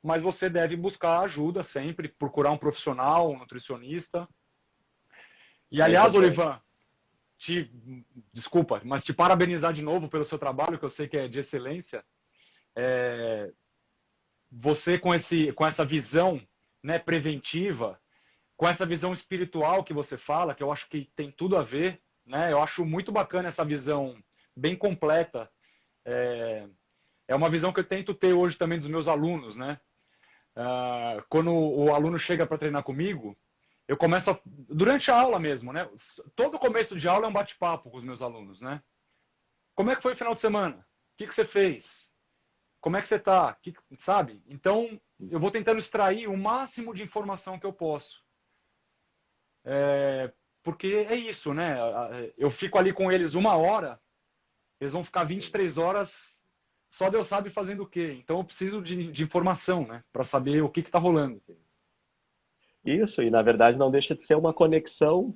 mas você deve buscar ajuda sempre, procurar um profissional, um nutricionista. E é aliás, importante. Olivan, te, desculpa, mas te parabenizar de novo pelo seu trabalho, que eu sei que é de excelência. Você com essa visão, né, preventiva, com essa visão espiritual que você fala, que eu acho que tem tudo a ver, né? Eu acho muito bacana essa visão bem completa. É uma visão que eu tento ter hoje também dos meus alunos, né? Quando o aluno chega para treinar comigo, eu começo durante a aula mesmo, né? Todo começo de aula é um bate-papo com os meus alunos, né? Como é que foi o final de semana? O que você fez? Como é que você está? Sabe? Então, eu vou tentando extrair o máximo de informação que eu posso. Porque é isso, né? Eu fico ali com eles uma hora, eles vão ficar 23 horas, só Deus sabe fazendo o quê. Então, eu preciso de informação, né? Para saber o que está rolando. Isso, e na verdade não deixa de ser uma conexão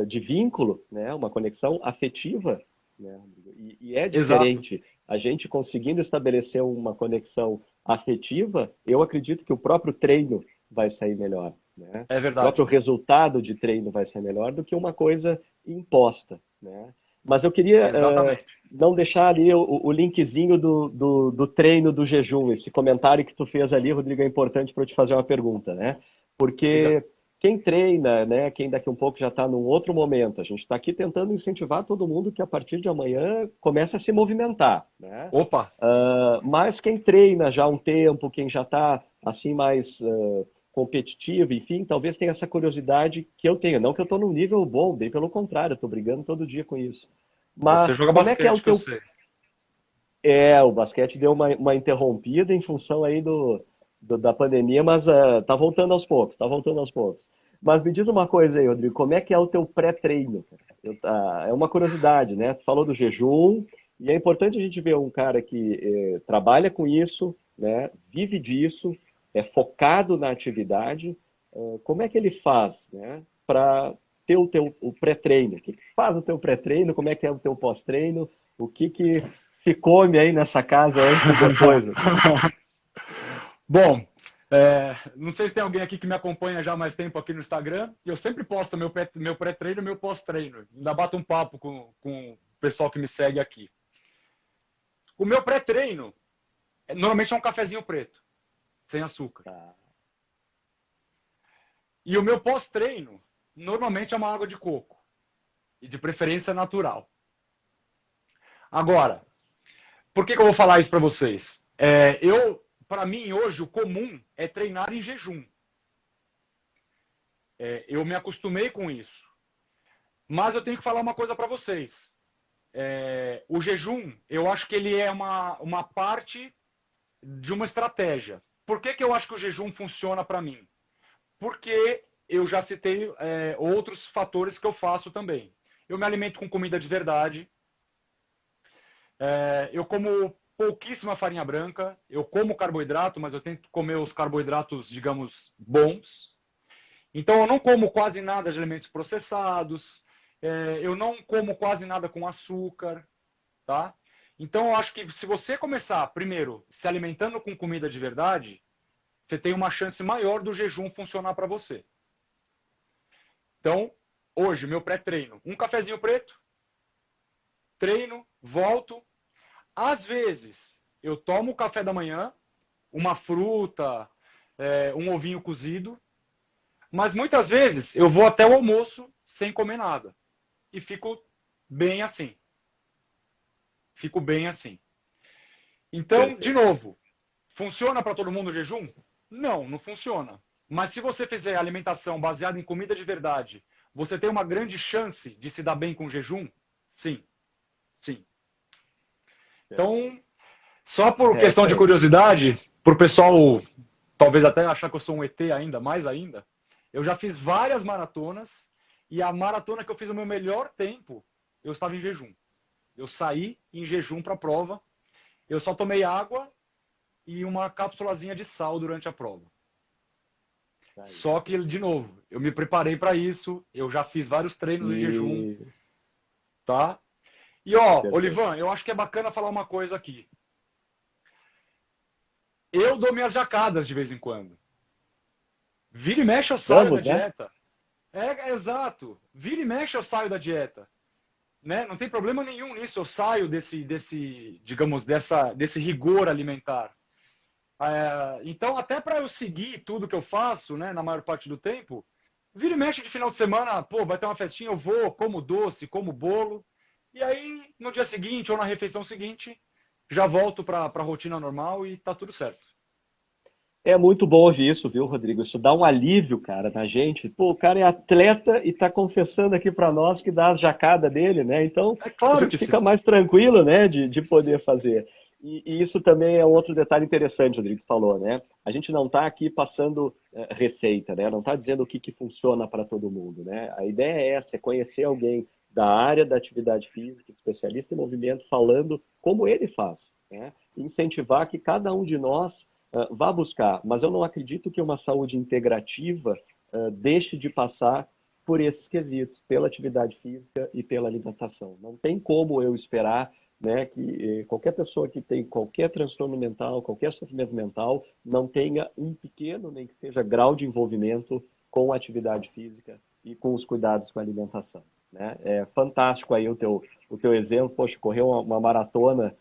de vínculo, né? Uma conexão afetiva, né, Rodrigo? E é Exato. diferente. A gente conseguindo estabelecer uma conexão afetiva, eu acredito que o próprio treino vai sair melhor, né? É O próprio verdade. resultado de treino vai ser melhor do que uma coisa imposta, né? Mas eu queria Exatamente. não deixar ali o linkzinho do treino do jejum. Esse comentário que tu fez ali, Rodrigo, é importante para eu te fazer uma pergunta, né? Diga. Porque quem treina, né, quem daqui um pouco já está num outro momento, a gente está aqui tentando incentivar todo mundo que a partir de amanhã comece a se movimentar, né? Opa, Mas quem treina já há um tempo, quem já está assim mais competitivo, enfim, talvez tenha essa curiosidade que eu tenho. Não que eu estou num nível bom, bem pelo contrário, eu estou brigando todo dia com isso. você Mas joga como é que é o basquete, que eu teu... sei. O basquete deu uma interrompida em função aí da pandemia, mas tá voltando aos poucos, tá voltando aos poucos. Mas me diz uma coisa aí, Rodrigo, como é que é o teu pré-treino, cara? É uma curiosidade, né? Tu falou do jejum E é importante a gente ver um cara que trabalha com isso, né, vive disso, é focado na atividade, como é que ele faz, né, para ter o pré-treino? O que que faz o teu pré-treino? Como é que é o teu pós-treino? O que que se come aí nessa casa antes e depois? Bom, não sei se tem alguém aqui que me acompanha já há mais tempo aqui no Instagram. E eu sempre posto meu pré-treino e meu pós-treino. Ainda bato um papo com o pessoal que me segue aqui. O meu pré-treino, normalmente é um cafezinho preto, sem açúcar. Tá. E o meu pós-treino, normalmente é uma água de coco. E de preferência natural. Agora, por que eu vou falar isso para vocês? Para mim, hoje, o comum é treinar em jejum. Eu me acostumei com isso. Mas eu tenho que falar uma coisa para vocês. O jejum, eu acho que ele é uma parte de uma estratégia. Por que eu acho que o jejum funciona para mim? Porque eu já citei outros fatores que eu faço também. Eu me alimento com comida de verdade. Eu como pouquíssima farinha branca. Eu como carboidrato, mas eu tento comer os carboidratos, digamos, bons. Então eu não como quase nada de alimentos processados. Eu não como quase nada com açúcar, tá? Então eu acho que se você começar, primeiro, se alimentando com comida de verdade, você tem uma chance maior do jejum funcionar para você. Então, hoje, meu pré-treino, um cafezinho preto, treino, volto. Às vezes, eu tomo o café da manhã, uma fruta, um ovinho cozido, mas muitas vezes eu vou até o almoço sem comer nada. E fico bem assim. Fico bem assim. Então, de novo, funciona para todo mundo o jejum? Não, não funciona. Mas se você fizer alimentação baseada em comida de verdade, você tem uma grande chance de se dar bem com o jejum? Sim. Sim. Então, só por questão de curiosidade, para o pessoal talvez até achar que eu sou um ET ainda, mais ainda, eu já fiz várias maratonas e a maratona que eu fiz o meu melhor tempo, eu estava em jejum. Eu saí em jejum para a prova, eu só tomei água e uma cápsulazinha de sal durante a prova. Só que, de novo, eu me preparei para isso, eu já fiz vários treinos em jejum, tá? E, Olivan, eu acho que é bacana falar uma coisa aqui. Eu dou minhas jacadas de vez em quando. Vira e mexe eu saio da dieta. Exato. Vira e mexe eu saio da dieta. Né? Não tem problema nenhum nisso, eu saio digamos, desse rigor alimentar. Então, até para eu seguir tudo que eu faço, né, na maior parte do tempo, vira e mexe de final de semana, pô, vai ter uma festinha, eu vou, como doce, como bolo, e aí no dia seguinte ou na refeição seguinte, já volto para a rotina normal e tá tudo certo. É muito bom ouvir isso, viu, Rodrigo? Isso dá um alívio, cara, na gente. Pô, o cara é atleta e tá confessando aqui para nós que dá as jacadas dele, né? Então, É a claro gente que fica sim. mais tranquilo, né, de poder fazer. E isso também é outro detalhe interessante, Rodrigo, que falou, né? A gente não está aqui passando receita, né? Não está dizendo o que que funciona para todo mundo, né? A ideia é essa, é conhecer alguém da área da atividade física, especialista em movimento, falando como ele faz, né? Incentivar que cada um de nós vá buscar, mas eu não acredito que uma saúde integrativa deixe de passar por esses quesitos, pela atividade física e pela alimentação. Não tem como eu esperar, né, que qualquer pessoa que tem qualquer transtorno mental, qualquer sofrimento mental, não tenha um pequeno, nem que seja grau de envolvimento com a atividade física e com os cuidados com a alimentação. Né? É fantástico aí o teu exemplo, poxa, correu uma maratona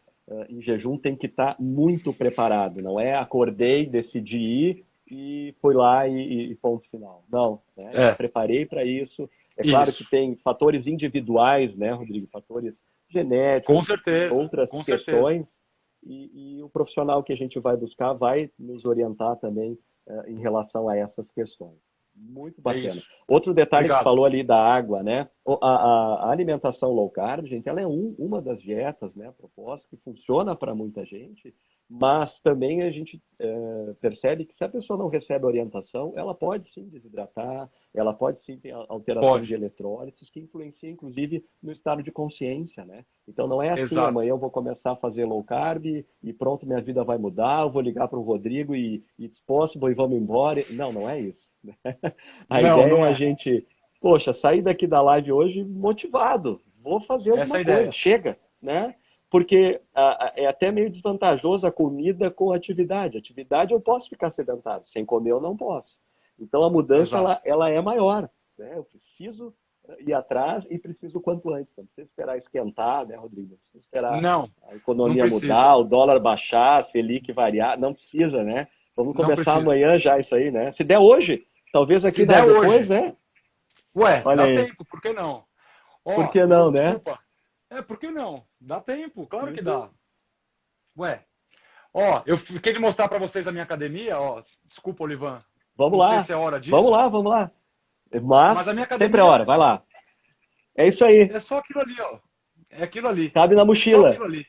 em jejum, tem que estar muito preparado, não é acordei, decidi ir e fui lá e ponto final. Não, né? Eu me preparei para isso. É claro que Isso. tem fatores individuais, né, Rodrigo? Fatores Com genéticos, certeza, outras com certeza. questões, e o profissional que a gente vai buscar vai nos orientar também em relação a essas questões. Muito É bacana. isso. Outro detalhe que tu Obrigado. falou ali da água, né? A alimentação low carb, gente, ela é uma das dietas, né, propostas que funciona para muita gente, mas também a gente percebe que se a pessoa não recebe orientação, ela pode sim desidratar, ela pode sim ter alteração de Pode. eletrólitos que influencia inclusive no estado de consciência, né? Então não é assim, Exato. amanhã eu vou começar a fazer low carb e pronto, minha vida vai mudar, eu vou ligar para o Rodrigo e it's possible e vamos embora. Não, não é isso. A Não, ideia não é a é. gente, poxa, sair daqui da live hoje motivado. Vou fazer Essa alguma é a coisa, ideia. chega, né? Porque é até meio desvantajoso a comida com a atividade. Atividade eu posso ficar sedentário, sem comer eu não posso. Então a mudança ela, Exato. ela é maior, né? Eu preciso ir atrás e preciso o quanto antes. Não precisa esperar esquentar, né, Rodrigo? Não precisa esperar Não, a não economia precisa. mudar, o dólar baixar, a Selic variar. Não precisa, né? Vamos Não começar precisa. amanhã já isso aí, né? Se der hoje, talvez Se aqui der depois, hoje, né? ué, Olha dá aí. tempo, por que não? Por Ó, que não, né? desculpa. Por que não? Dá tempo, claro que Uhum. dá. Ué, ó, eu fiquei de mostrar pra vocês a minha academia, ó. Desculpa, Olivan. Vamos Não sei lá. se é hora Vamos disso, lá, vamos lá. mas a Mas minha sempre é academia hora, vai lá. É isso aí. é só aquilo ali, ó. É aquilo ali. Cabe na Só mochila. aquilo ali.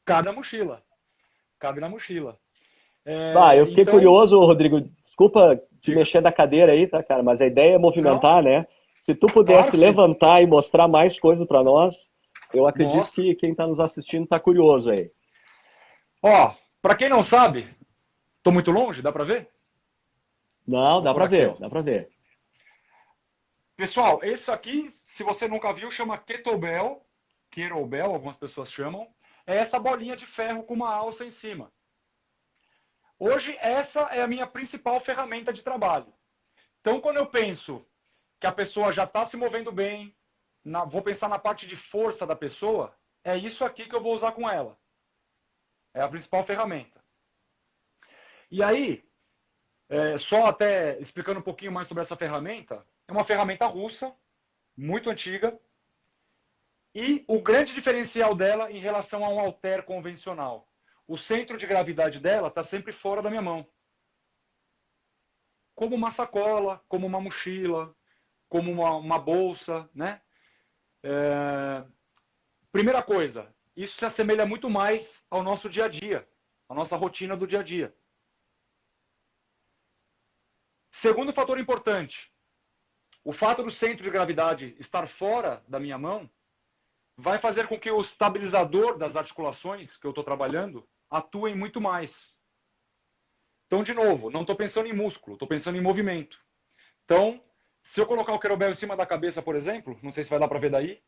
Cabe na mochila. Cabe na mochila. Bah, eu fiquei Então, curioso, Rodrigo. Desculpa te diga. mexer da cadeira aí, tá, cara? Mas a ideia é Não, movimentar, né? Se tu claro pudesse que sim. levantar e mostrar mais coisas para nós, eu acredito Mostro. que quem está nos assistindo está curioso aí. Ó, pra quem não sabe, tô muito longe, dá pra ver? Não, Vou dá por para aqui, ver, ó. dá para ver. Pessoal, esse aqui, se você nunca viu, chama kettlebell, kettlebell, algumas pessoas chamam. É essa bolinha de ferro com uma alça em cima. Hoje, essa é a minha principal ferramenta de trabalho. Então, quando eu penso que a pessoa já está se movendo bem, vou pensar na parte de força da pessoa, é isso aqui que eu vou usar com ela. É a principal ferramenta. E aí, só até explicando um pouquinho mais sobre essa ferramenta, é uma ferramenta russa, muito antiga, e o grande diferencial dela em relação a um halter convencional. O centro de gravidade dela está sempre fora da minha mão. Como uma sacola, como uma mochila, como uma bolsa, né? Primeira coisa, isso se assemelha muito mais ao nosso dia a dia, à nossa rotina do dia a dia. Segundo fator importante, o fato do centro de gravidade estar fora da minha mão vai fazer com que o estabilizador das articulações que eu estou trabalhando atuem muito mais. Então, de novo, não estou pensando em músculo, estou pensando em movimento. Então, se eu colocar o kettlebell em cima da cabeça, por exemplo, não sei se vai dar para ver daí,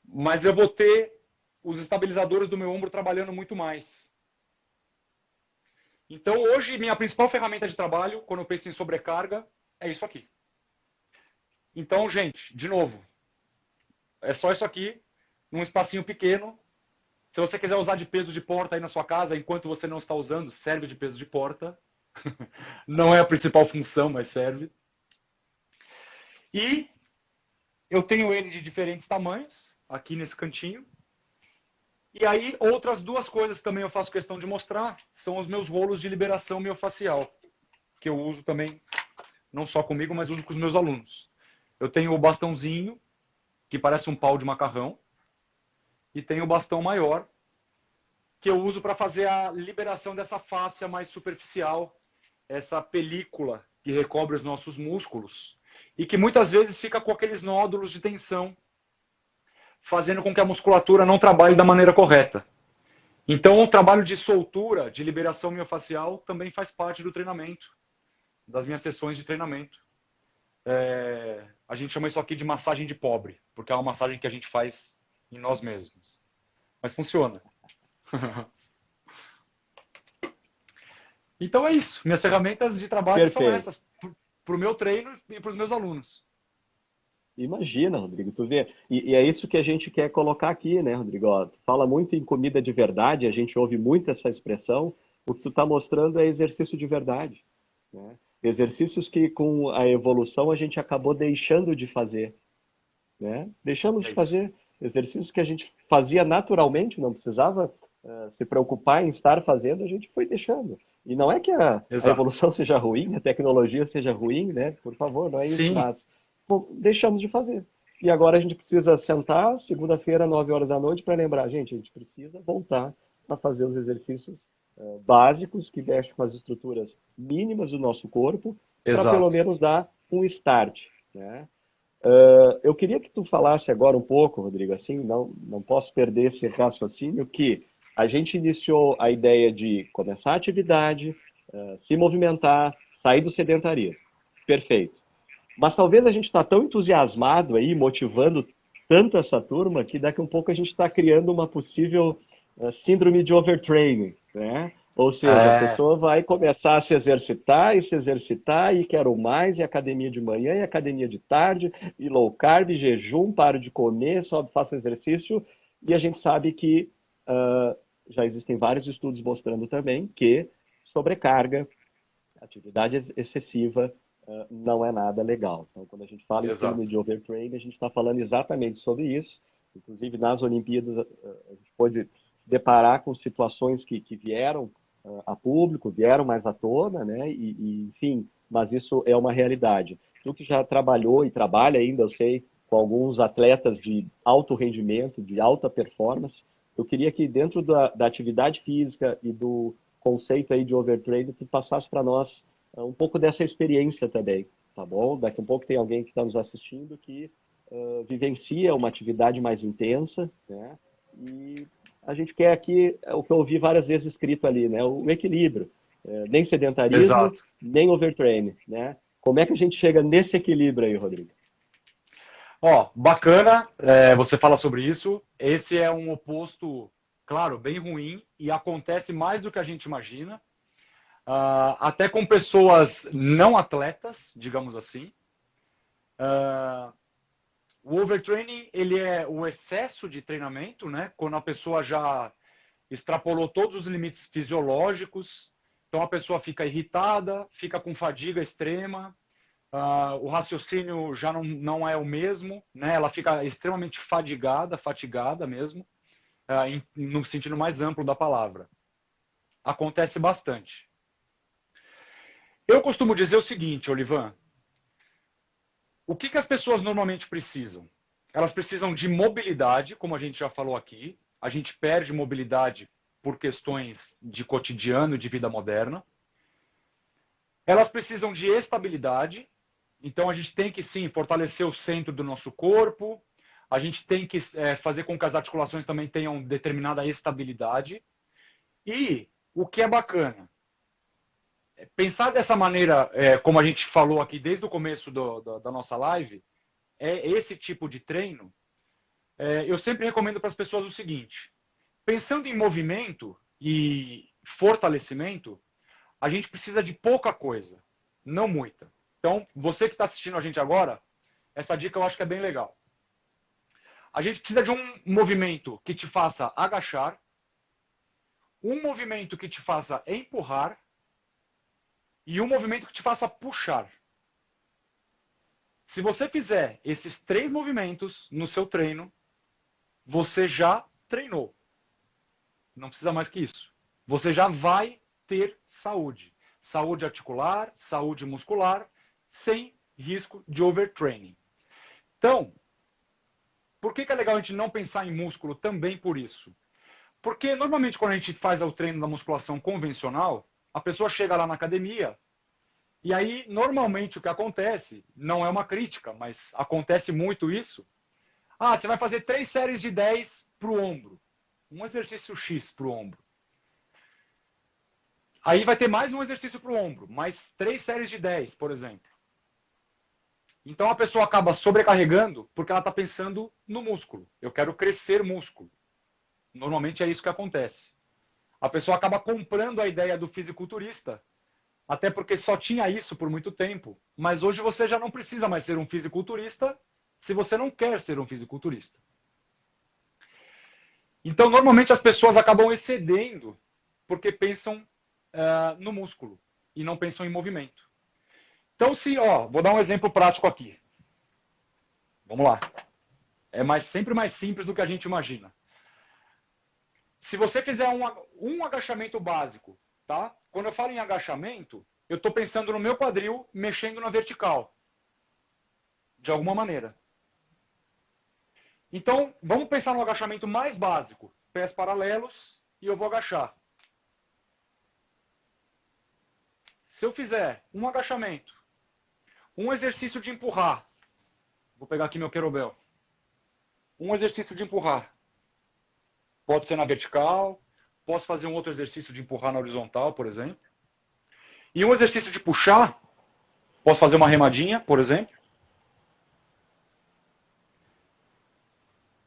mas eu vou ter os estabilizadores do meu ombro trabalhando muito mais. Então, hoje, minha principal ferramenta de trabalho, quando eu penso em sobrecarga, é isso aqui. Então, gente, de novo, é só isso aqui, num espacinho pequeno. Se você quiser usar de peso de porta aí na sua casa, enquanto você não está usando, serve de peso de porta. Não é a principal função, mas serve. E eu tenho ele de diferentes tamanhos, aqui nesse cantinho. E aí, outras duas coisas que também eu faço questão de mostrar, são os meus rolos de liberação miofacial, que eu uso também, não só comigo, mas uso com os meus alunos. Eu tenho o bastãozinho, que parece um pau de macarrão, e tenho o bastão maior, que eu uso para fazer a liberação dessa fáscia mais superficial, essa película que recobre os nossos músculos, e que muitas vezes fica com aqueles nódulos de tensão, fazendo com que a musculatura não trabalhe da maneira correta. Então, o trabalho de soltura, de liberação miofacial, também faz parte do treinamento, das minhas sessões de treinamento. A gente chama isso aqui de massagem de pobre, porque é uma massagem que a gente faz em nós mesmos. Mas funciona. Então é isso. Minhas ferramentas de trabalho são Perfeito. essas, para o meu treino e para os meus alunos. Imagina, Rodrigo, tu vê. E é isso que a gente quer colocar aqui, né, Rodrigo? Ó, tu fala muito em comida de verdade, a gente ouve muito essa expressão. O que tu está mostrando é exercício de verdade, né? Exercícios que com a evolução a gente acabou deixando de fazer, né? Deixamos de É isso. fazer exercícios que a gente fazia naturalmente, não precisava se preocupar em estar fazendo, a gente foi deixando. E não é que a Exato. evolução seja ruim, a tecnologia seja ruim, né? Por favor, não é isso, Sim, mas bom, deixamos de fazer. E agora a gente precisa sentar, segunda-feira, 9 horas da noite, para lembrar, gente, a gente precisa voltar a fazer os exercícios básicos que mexem com as estruturas mínimas do nosso corpo, para pelo Exato. menos dar um start, né? Eu queria que tu falasse agora um pouco, Rodrigo, assim, não posso perder esse raciocínio, que a gente iniciou a ideia de começar a atividade, se movimentar, sair do sedentarismo. Perfeito. Mas talvez a gente está tão entusiasmado aí, motivando tanto essa turma, que daqui a um pouco a gente está criando uma possível síndrome de overtraining, né? Ou seja, a É, pessoa vai começar a se exercitar, e quero mais, e academia de manhã, e academia de tarde, e low carb, e jejum, paro de comer, só faço exercício, e a gente sabe que já existem vários estudos mostrando também que sobrecarga, atividade excessiva não é nada legal. Então, quando a gente fala em síndrome exato. de overtraining, a gente está falando exatamente sobre isso. Inclusive, nas Olimpíadas, a gente pôde se deparar com situações que vieram a público, vieram mais à tona, né? Enfim, mas isso é uma realidade. Tu que já trabalhou e trabalha ainda, eu sei, com alguns atletas de alto rendimento, de alta performance, eu queria que dentro da atividade física e do conceito aí de overtraining, tu passasse para nós um pouco dessa experiência também, tá bom? Daqui a um pouco tem alguém que está nos assistindo que vivencia uma atividade mais intensa, né? E a gente quer aqui, o que eu ouvi várias vezes escrito ali, né? O equilíbrio. Nem sedentarismo, Exato. nem overtraining, né? Como é que a gente chega nesse equilíbrio aí, Rodrigo? Ó, bacana, você fala sobre isso. Esse é um oposto, claro, bem ruim e acontece mais do que a gente imagina. Até com pessoas não atletas, digamos assim. O overtraining, ele é o excesso de treinamento, né? Quando a pessoa já extrapolou todos os limites fisiológicos, então a pessoa fica irritada, fica com fadiga extrema, o raciocínio já não é o mesmo, né? Ela fica extremamente fatigada mesmo, no sentido mais amplo da palavra. Acontece bastante. Eu costumo dizer o seguinte, Olivan, o que as pessoas normalmente precisam? Elas precisam de mobilidade, como a gente já falou aqui. A gente perde mobilidade por questões de cotidiano, de vida moderna. Elas precisam de estabilidade. Então a gente tem que sim fortalecer o centro do nosso corpo. A gente tem que fazer com que as articulações também tenham determinada estabilidade. E o que é bacana, pensar dessa maneira, como a gente falou aqui desde o começo da nossa live, é esse tipo de treino. Eu sempre recomendo para as pessoas o seguinte: pensando em movimento e fortalecimento, a gente precisa de pouca coisa, não muita. Então, você que está assistindo a gente agora, essa dica eu acho que é bem legal. A gente precisa de um movimento que te faça agachar, um movimento que te faça empurrar e um movimento que te faça puxar. Se você fizer esses 3 movimentos no seu treino, você já treinou. Não precisa mais que isso. Você já vai ter saúde. Saúde articular, saúde muscular, sem risco de overtraining. Então, por que é legal a gente não pensar em músculo também por isso? Porque normalmente quando a gente faz o treino da musculação convencional, a pessoa chega lá na academia e aí normalmente o que acontece, não é uma crítica, mas acontece muito isso. Você vai fazer 3 séries de 10 para o ombro. Um exercício X para o ombro. Aí vai ter mais um exercício para o ombro, mais 3 séries de 10, por exemplo. Então a pessoa acaba sobrecarregando porque ela está pensando no músculo. Eu quero crescer músculo. Normalmente é isso que acontece. A pessoa acaba comprando a ideia do fisiculturista, até porque só tinha isso por muito tempo. Mas hoje você já não precisa mais ser um fisiculturista se você não quer ser um fisiculturista. Então, normalmente as pessoas acabam excedendo porque pensam no músculo e não pensam em movimento. Então, vou dar um exemplo prático aqui. Vamos lá. Sempre mais simples do que a gente imagina. Se você fizer um agachamento básico, tá? Quando eu falo em agachamento, eu estou pensando no meu quadril mexendo na vertical. de alguma maneira. Então, vamos pensar no agachamento mais básico. Pés paralelos e eu vou agachar. Se eu fizer um agachamento, um exercício de empurrar, vou pegar aqui meu kettlebell, um exercício de empurrar, pode ser na vertical, posso fazer um outro exercício de empurrar na horizontal, por exemplo. E um exercício de puxar, posso fazer uma remadinha, por exemplo.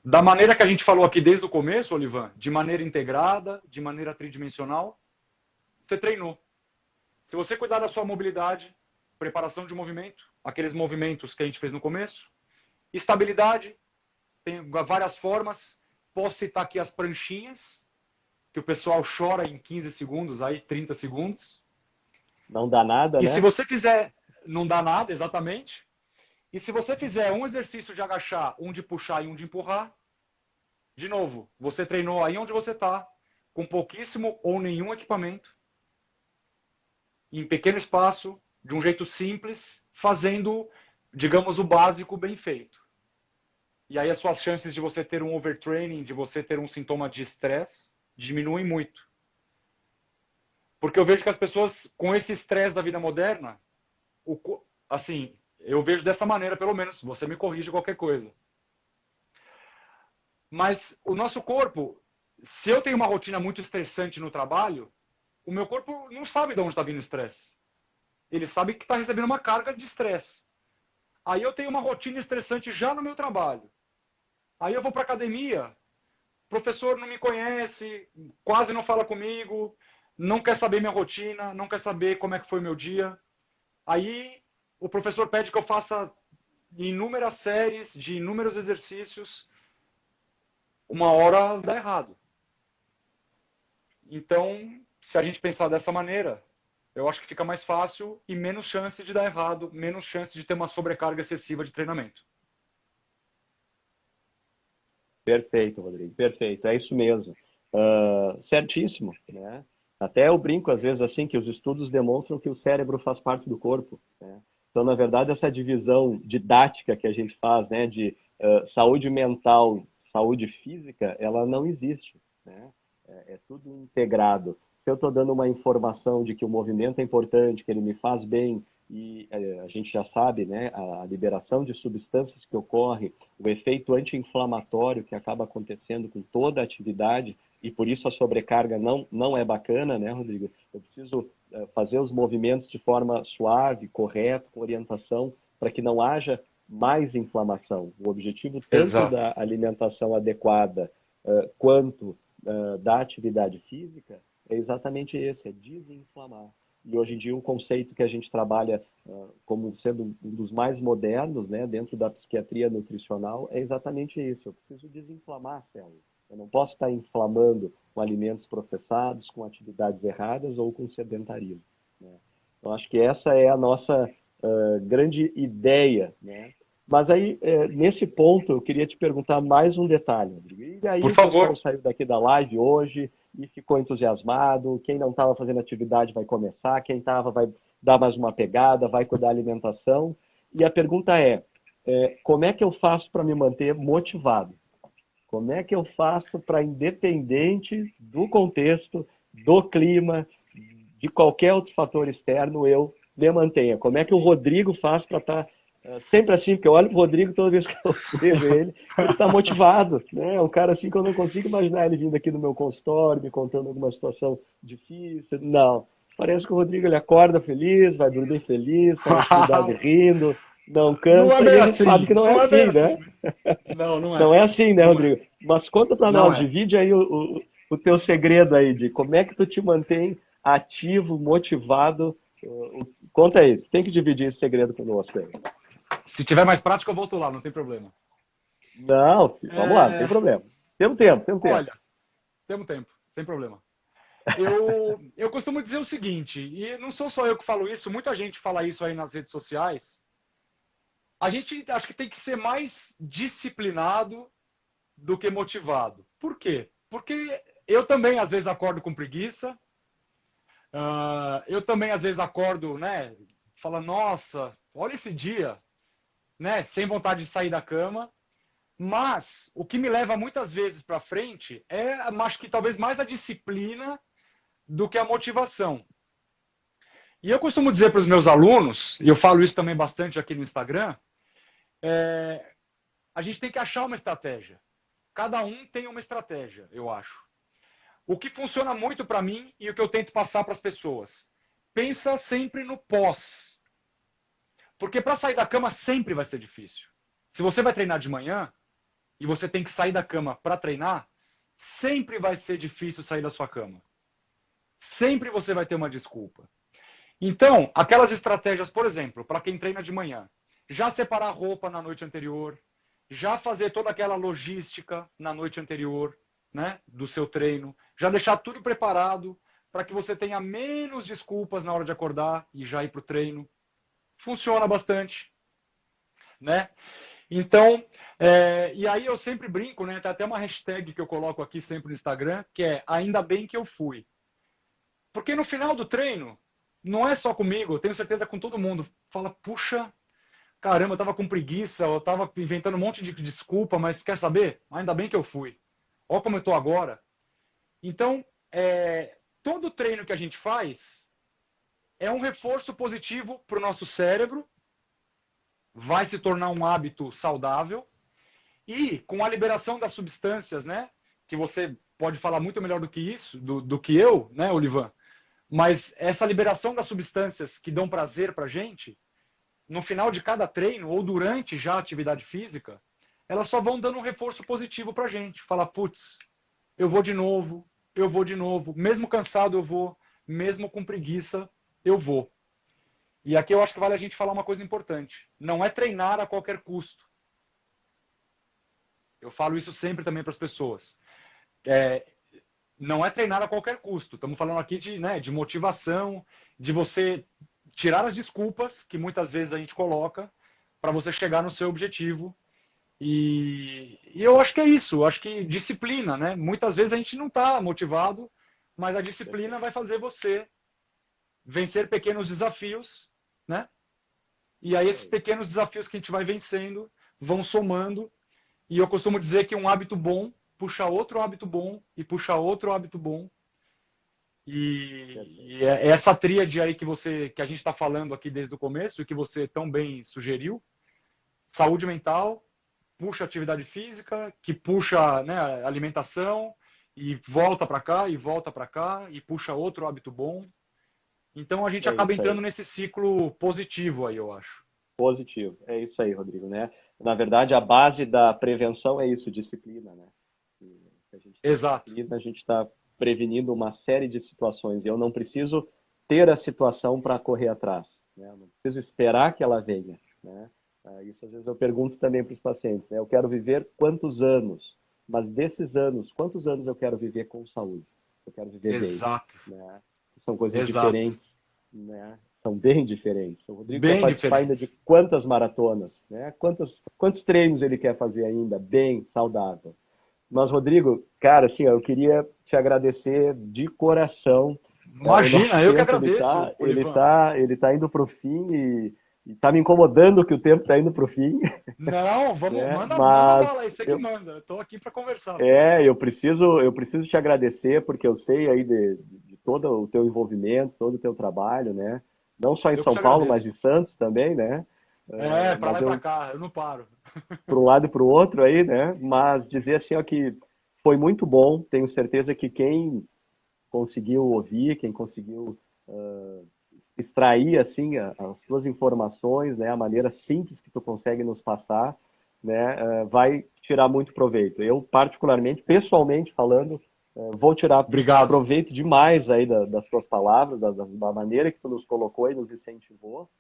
Da maneira que a gente falou aqui desde o começo, Olivan, de maneira integrada, de maneira tridimensional, você treinou. Se você cuidar da sua mobilidade, preparação de movimento, aqueles movimentos que a gente fez no começo, estabilidade, tem várias formas. Posso citar aqui as pranchinhas, que o pessoal chora em 15 segundos, aí 30 segundos. Não dá nada, E né? se você fizer, não dá nada, exatamente. E se você fizer um exercício de agachar, um de puxar e um de empurrar, de novo, você treinou aí onde você está, com pouquíssimo ou nenhum equipamento, em pequeno espaço, de um jeito simples, fazendo, digamos, o básico bem feito. E aí as suas chances de você ter um overtraining, de você ter um sintoma de estresse, diminuem muito. Porque eu vejo que as pessoas, com esse estresse da vida moderna, assim, eu vejo dessa maneira, pelo menos, você me corrige qualquer coisa. Mas o nosso corpo, se eu tenho uma rotina muito estressante no trabalho, o meu corpo não sabe de onde está vindo o estresse. Ele sabe que está recebendo uma carga de estresse. Aí eu tenho uma rotina estressante já no meu trabalho. Aí eu vou para a academia, o professor não me conhece, quase não fala comigo, não quer saber minha rotina, não quer saber como é que foi o meu dia. Aí o professor pede que eu faça inúmeras séries de inúmeros exercícios. Uma hora dá errado. Então, se a gente pensar dessa maneira, eu acho que fica mais fácil e menos chance de dar errado, menos chance de ter uma sobrecarga excessiva de treinamento. Perfeito, Rodrigo, perfeito, é isso mesmo. Certíssimo, né? Até eu brinco às vezes assim que os estudos demonstram que o cérebro faz parte do corpo, né? Então, na verdade, essa divisão didática que a gente faz, né, de saúde mental, saúde física, ela não existe, né? É tudo integrado. Se eu estou dando uma informação de que o movimento é importante, que ele me faz bem, e a gente já sabe, né, a liberação de substâncias que ocorre, o efeito anti-inflamatório que acaba acontecendo com toda a atividade, e por isso a sobrecarga não é bacana, né, Rodrigo? Eu preciso fazer os movimentos de forma suave, correta, com orientação, para que não haja mais inflamação. O objetivo tanto Exato. da alimentação adequada quanto da atividade física é exatamente esse, é desinflamar. E hoje em dia um conceito que a gente trabalha como sendo um dos mais modernos, né, dentro da psiquiatria nutricional, é exatamente isso. Eu preciso desinflamar a célula. Eu não posso estar inflamando com alimentos processados, com atividades erradas ou com sedentarismo, né? Então, acho que essa é a nossa grande ideia, né? Mas aí, nesse ponto, eu queria te perguntar mais um detalhe, Rodrigo. E aí Por o pessoal favor. saiu daqui da live hoje e ficou entusiasmado. Quem não estava fazendo atividade vai começar, quem estava vai dar mais uma pegada, vai cuidar da alimentação. E a pergunta como é que eu faço para me manter motivado? Como é que eu faço para, independente do contexto, do clima, de qualquer outro fator externo, eu me mantenha? Como é que o Rodrigo faz para estar sempre assim? Porque eu olho para o Rodrigo toda vez que eu vejo ele, ele está motivado, né? É um cara assim que eu não consigo imaginar ele vindo aqui no meu consultório, me contando alguma situação difícil. Não. Parece que o Rodrigo ele acorda feliz, vai dormir feliz, está na atividade rindo, não Não é cansa, e bem a gente sabe que assim. não é Não é bem assim, assim. né? Não, não é. Não é assim, né, Não é. Rodrigo? Mas conta para Não nós, é. divide aí o teu segredo aí de como é que tu te mantém ativo, motivado. Conta aí, tu tem que dividir esse segredo conosco aí. Se tiver mais prática, eu volto lá, não tem problema. Não, filho, vamos lá, não tem problema. Temos tempo, temos tempo. Olha, temos tempo, sem problema. Eu costumo dizer o seguinte, e não sou só eu que falo isso, muita gente fala isso aí nas redes sociais. A gente acho que tem que ser mais disciplinado do que motivado. Por quê? Porque eu também às vezes acordo com preguiça, eu também às vezes acordo, né, falo, nossa, olha esse dia, né, sem vontade de sair da cama. Mas o que me leva muitas vezes para frente é, acho que talvez mais a disciplina do que a motivação. E eu costumo dizer para os meus alunos, e eu falo isso também bastante aqui no Instagram, a gente tem que achar uma estratégia. Cada um tem uma estratégia, eu acho. O que funciona muito para mim e o que eu tento passar para as pessoas. Pensa sempre no pós. Porque para sair da cama sempre vai ser difícil. Se você vai treinar de manhã e você tem que sair da cama para treinar, sempre vai ser difícil sair da sua cama. Sempre você vai ter uma desculpa. Então, aquelas estratégias, por exemplo, para quem treina de manhã, já separar a roupa na noite anterior, já fazer toda aquela logística na noite anterior, né, do seu treino, já deixar tudo preparado para que você tenha menos desculpas na hora de acordar e já ir para o treino. Funciona bastante, né? Então, e aí eu sempre brinco, né? Tem até uma hashtag que eu coloco aqui sempre no Instagram, que é ainda bem que eu fui. Porque no final do treino, não é só comigo, eu tenho certeza com todo mundo. Fala, puxa, caramba, eu tava com preguiça, eu tava inventando um monte de desculpa, mas quer saber? Ainda bem que eu fui. Olha como eu tô agora. Então, todo treino que a gente faz é um reforço positivo para o nosso cérebro, vai se tornar um hábito saudável e com a liberação das substâncias, né? Que você pode falar muito melhor do que isso, do que eu, né, Olivan? Mas essa liberação das substâncias que dão prazer para a gente, no final de cada treino ou durante já a atividade física, elas só vão dando um reforço positivo para a gente. Falar, putz, eu vou de novo, mesmo cansado eu vou, mesmo com preguiça eu vou. E aqui eu acho que vale a gente falar uma coisa importante. Não é treinar a qualquer custo. Eu falo isso sempre também para as pessoas. Não é treinar a qualquer custo. Estamos falando aqui de motivação, de você tirar as desculpas que muitas vezes a gente coloca para você chegar no seu objetivo. E eu acho que é isso. Eu acho que disciplina, né? Muitas vezes a gente não está motivado, mas a disciplina vai fazer você vencer pequenos desafios, né? E aí esses pequenos desafios que a gente vai vencendo vão somando. E eu costumo dizer que um hábito bom puxa outro hábito bom e puxa outro hábito bom. E é essa tríade aí que a gente está falando aqui desde o começo e que você tão bem sugeriu. Saúde mental, puxa atividade física, que puxa, né, alimentação e volta para cá e volta para cá e puxa outro hábito bom. Então a gente acaba entrando nesse ciclo positivo aí, eu acho. Positivo, é isso aí, Rodrigo, né? Na verdade, a base da prevenção é isso, disciplina, né? Se a gente tem Exato. disciplina, a gente está prevenindo uma série de situações. E eu não preciso ter a situação para correr atrás, né? Eu não preciso esperar que ela venha, né? Isso às vezes eu pergunto também para os pacientes, né? Eu quero viver quantos anos? Mas desses anos, quantos anos eu quero viver com saúde? Eu quero viver Exato. bem, né? São coisas Exato. diferentes, né? São bem diferentes. O Rodrigo Bem quer participar ainda diferentes. de quantas maratonas, né? Quantos treinos ele quer fazer ainda, bem saudável. Mas, Rodrigo, cara, assim, ó, eu queria te agradecer de coração. O nosso Imagina, eu que tempo agradeço, Olivan. ele tá indo para o fim e tá me incomodando que o tempo tá indo para o fim, Não, vamos, né? manda bala Mas aí, você que manda. Eu tô aqui para conversar. eu preciso te agradecer porque eu sei aí de todo o teu envolvimento, todo o teu trabalho, né? Não só em Eu que São te Paulo, mas agradeço. em Santos também, né? Para lá Mas e para eu cá, eu não paro. para um lado e para o outro aí, né? Mas dizer assim, ó, que foi muito bom. Tenho certeza que quem conseguiu ouvir, quem conseguiu extrair assim as tuas informações, né? A maneira simples que tu consegue nos passar, né? Vai tirar muito proveito. Eu particularmente, pessoalmente falando, vou tirar Obrigado. proveito demais aí das tuas palavras, da maneira que tu nos colocou e nos incentivou.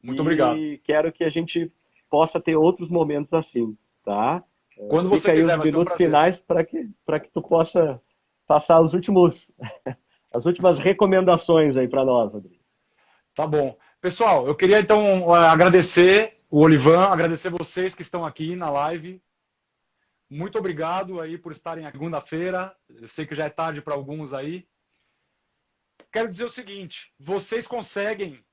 Muito obrigado. E quero que a gente possa ter outros momentos assim, tá? Quando você Fica aí quiser, os vai ser um minutos prazer. finais para que tu possa passar as últimas recomendações aí para nós, Rodrigo. Tá bom. Pessoal, eu queria então agradecer o Olivan, agradecer vocês que estão aqui na live. Muito obrigado aí por estarem aqui segunda-feira. Eu sei que já é tarde para alguns aí. Quero dizer o seguinte: vocês conseguem,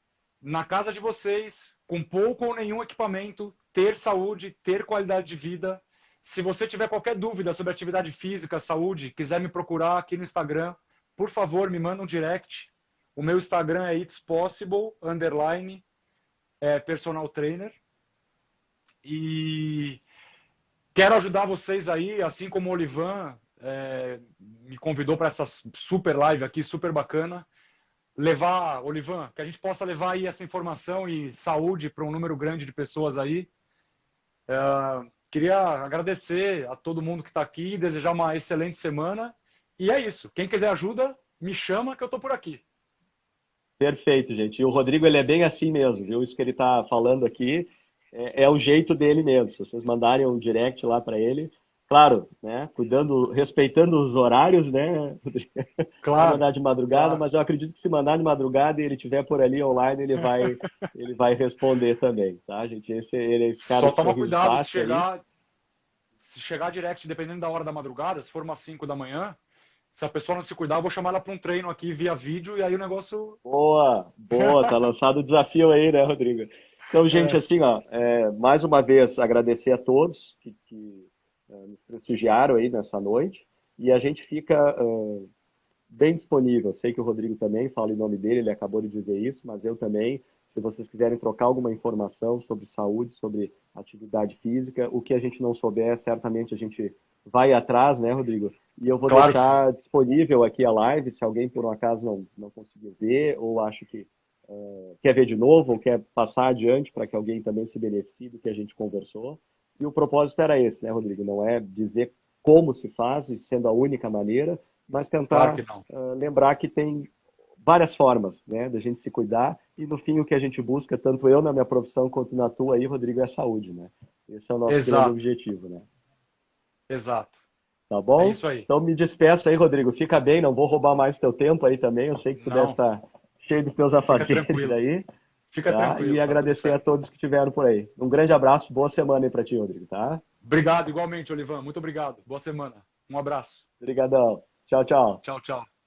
na casa de vocês, com pouco ou nenhum equipamento, ter saúde, ter qualidade de vida. Se você tiver qualquer dúvida sobre atividade física, saúde, quiser me procurar aqui no Instagram, por favor, me manda um direct. O meu Instagram é itspossible, personal trainer. E quero ajudar vocês aí, assim como o Olivan me convidou para essa super live aqui, super bacana. Levar, Olivan, que a gente possa levar aí essa informação e saúde para um número grande de pessoas aí. Queria agradecer a todo mundo que está aqui, desejar uma excelente semana. E é isso. Quem quiser ajuda, me chama que eu estou por aqui. Perfeito, gente. E o Rodrigo, ele é bem assim mesmo, viu? Isso que ele está falando aqui é o jeito dele mesmo. Se vocês mandarem um direct lá para ele, claro, né? Cuidando, respeitando os horários, né? Vai Claro, mandar de madrugada, claro. mas eu acredito que se mandar de madrugada e ele estiver por ali online, ele vai responder também, tá, gente? Ele é esse cara Só de toma sorriso cuidado fácil aí. se chegar direct, dependendo da hora da madrugada, se for umas 5 da manhã, se a pessoa não se cuidar, eu vou chamar ela para um treino aqui via vídeo e aí o negócio. Boa, boa, tá lançado o desafio aí, né, Rodrigo? Então, gente, É, assim, ó, mais uma vez agradecer a todos que nos prestigiaram aí nessa noite e a gente fica bem disponível. Sei que o Rodrigo também fala em nome dele, ele acabou de dizer isso, mas eu também. Se vocês quiserem trocar alguma informação sobre saúde, sobre atividade física, o que a gente não souber, certamente a gente vai atrás, né, Rodrigo? E eu vou claro que sim. deixar disponível aqui a live, se alguém por um acaso não conseguiu ver, ou acha que quer ver de novo, ou quer passar adiante para que alguém também se beneficie do que a gente conversou. E o propósito era esse, né, Rodrigo? Não é dizer como se faz, e sendo a única maneira, mas Claro tentar que não. lembrar que tem várias formas, né, da gente se cuidar e no fim o que a gente busca, tanto eu na minha profissão quanto na tua aí, Rodrigo, é a saúde, né? Esse é o nosso grande Exato, objetivo, né? exato. Tá É bom? isso aí. Então me despeço aí, Rodrigo. Fica bem, não vou roubar mais teu tempo aí também. Eu sei que tu deve Não, estar cheio dos teus fica afazeres tranquilo. aí, Fica tá? E tranquilo, tá tudo agradecer a certo. todos que estiveram por aí. Um grande abraço, boa semana aí pra ti, Rodrigo, tá? Obrigado, igualmente, Olivan. Muito obrigado. Boa semana. Um abraço. Obrigadão. Tchau, tchau. Tchau, tchau.